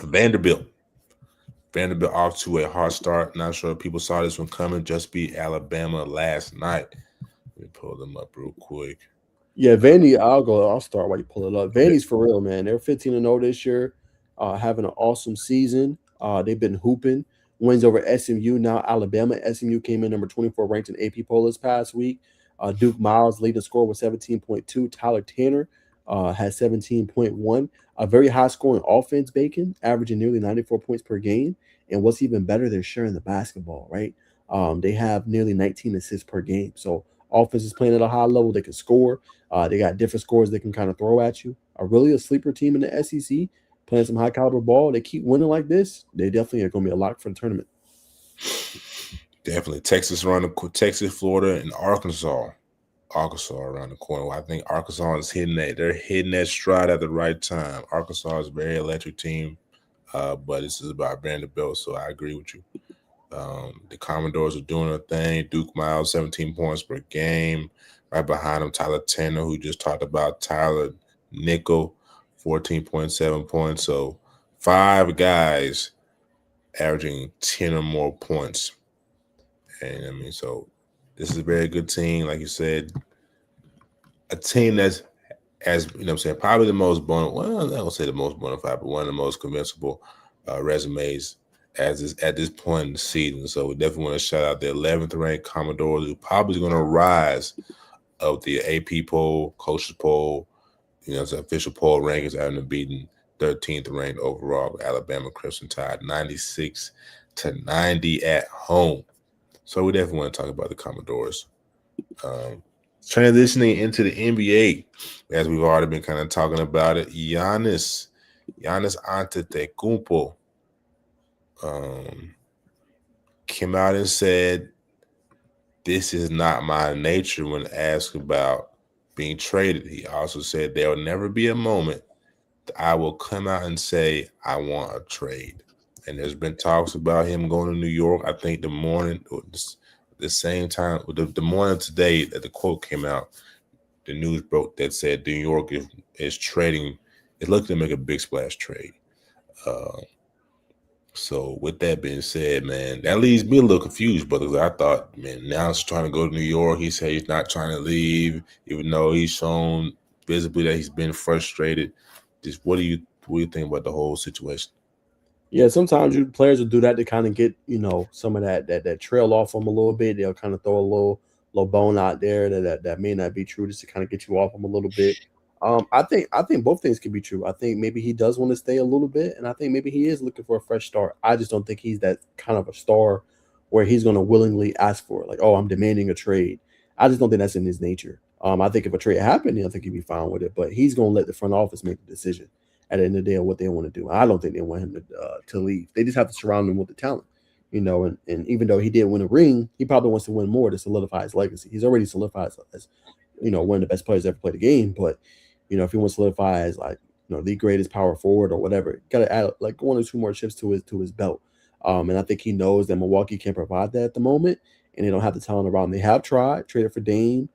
Vanderbilt off to a hard start. Not sure if people saw this one coming. Just beat Alabama last night. Let me pull them up real quick.
Yeah, Vandy, I'll start while you pull it up. Vandy's for real, man. They're 15-0 this year, having an awesome season. They've been hooping. Wins over SMU, now Alabama. SMU came in number 24 ranked in AP poll this past week. Duke Miles leading score with 17.2. Tyler Tanner has 17.1. A very high-scoring offense, Bacon, averaging nearly 94 points per game. And what's even better, they're sharing the basketball, right? They have nearly 19 assists per game. So offense is playing at a high level. They can score. They got different scores they can kind of throw at you. Really a sleeper team in the SEC, playing some high-caliber ball. They keep winning like this, they definitely are going to be a lock for the tournament.
Definitely. Texas, Florida, and Arkansas around the corner. I think Arkansas is hitting that. They're hitting that stride at the right time. Arkansas is a very electric team, but this is about Vanderbilt, so I agree with you. The Commodores are doing their thing. Duke Miles, 17 points per game. Right behind him, Tyler Tanner, who just talked about. Tyler Nickel, 14.7 points. So 5 guys averaging 10 or more points. And I mean, so this is a very good team. Like you said, a team that's, as you know what I'm saying, probably the most I don't say the most bona fide, but one of the most convincible resumes at this point in the season. So we definitely want to shout out the 11th ranked Commodores, who probably going to rise of the AP poll, coaches poll, it's official poll rankings, having beaten 13th ranked overall Alabama Crimson Tide, 96-90 at home. So we definitely want to talk about the Commodores. Transitioning into the NBA, as we've already been kind of talking about it, Giannis Antetokounmpo came out and said, "This is not my nature." When asked about being traded, he also said, "There will never be a moment that I will come out and say I want a trade." And there's been talks about him going to New York. I think the morning, or the same time, the morning today that the quote came out, the news broke that said New York is trading, is looking to make a big splash trade. So with that being said, man, that leaves me a little confused, because I thought, man, now he's trying to go to New York. He said he's not trying to leave, even though he's shown visibly that he's been frustrated. Just what do you think about the whole situation?
Yeah, sometimes players will do that to kind of get, some of that trail off them a little bit. They'll kind of throw a little bone out there that may not be true, just to kind of get you off them a little bit. I think both things can be true. I think maybe he does want to stay a little bit, and I think maybe he is looking for a fresh start. I just don't think he's that kind of a star where he's going to willingly ask for it. Like, oh, I'm demanding a trade. I just don't think that's in his nature. I think if a trade happened, I think he'd be fine with it, but he's going to let the front office make the decision at the end of the day of what they want to do. I don't think they want him to leave. They just have to surround him with the talent, and even though he did win a ring, he probably wants to win more to solidify his legacy. He's already solidified as one of the best players to ever play the game, but if he wants to solidify as, like, the greatest power forward or whatever. Got to add like 1 or 2 more chips to his belt. And I think he knows that Milwaukee can't provide that at the moment, and they don't have the talent around. They have traded for Dame,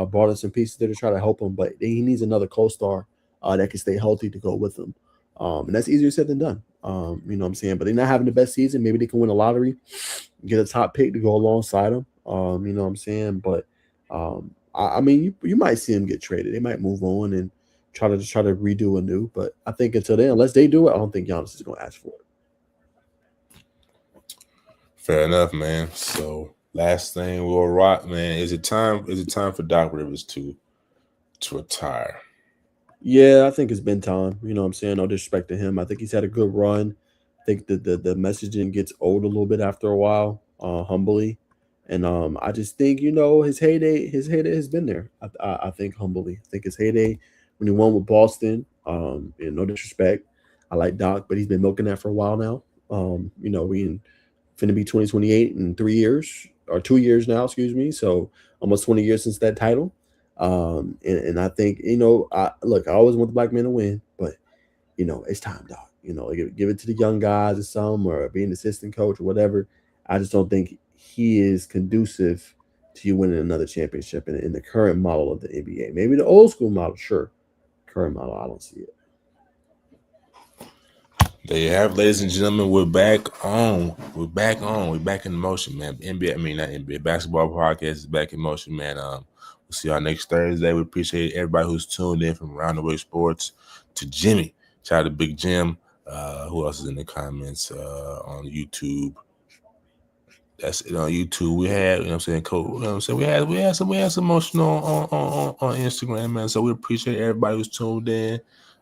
brought in some pieces there to try to help him, but he needs another co-star that can stay healthy to go with him. And that's easier said than done. You know what I'm saying? But they're not having the best season. Maybe they can win a lottery, get a top pick to go alongside him. You know what I'm saying? But I mean, you might see him get traded. They might move on and try to redo anew. But I think until then, unless they do it, I don't think Giannis is going to ask for it.
Fair enough, man. So last thing we'll rock, man. Is it time for Doc Rivers to retire?
Yeah, I think it's been time. You know what I'm saying? No disrespect to him. I think he's had a good run. I think the messaging gets old a little bit after a while, humbly. And I just think, his heyday has been there. I think humbly. I think his heyday when he won with Boston, and no disrespect. I like Doc, but he's been milking that for a while now. We finna be 2028 in 3 years or 2 years now, excuse me. So almost 20 years since that title. And I think, I always want the black man to win, but it's time, Doc. Give it to the young guys or some, or be an assistant coach or whatever. I just don't think he is conducive to you winning another championship in the current model of the NBA. Maybe the old school model, sure. Current model, I don't see it.
There you have, ladies and gentlemen. We're back on. We're back in motion, man. NBA basketball podcast is back in motion, man. We'll see y'all next Thursday. We appreciate everybody who's tuned in from Around the Way Sports to Jimmy. Shout out to Big Jim. Who else is in the comments on YouTube? That's it on YouTube. We had, Coach. We had some motion on Instagram, man. So we appreciate everybody who's tuned in.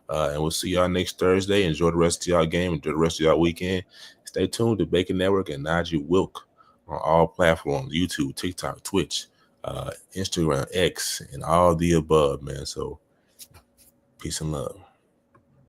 And we'll see y'all next Thursday. Enjoy the rest of y'all game. Enjoy the rest of y'all weekend. Stay tuned to Bacon Network and Najee Wilk on all platforms: YouTube, TikTok, Twitch, Instagram, X, and all the above, man. So peace and love.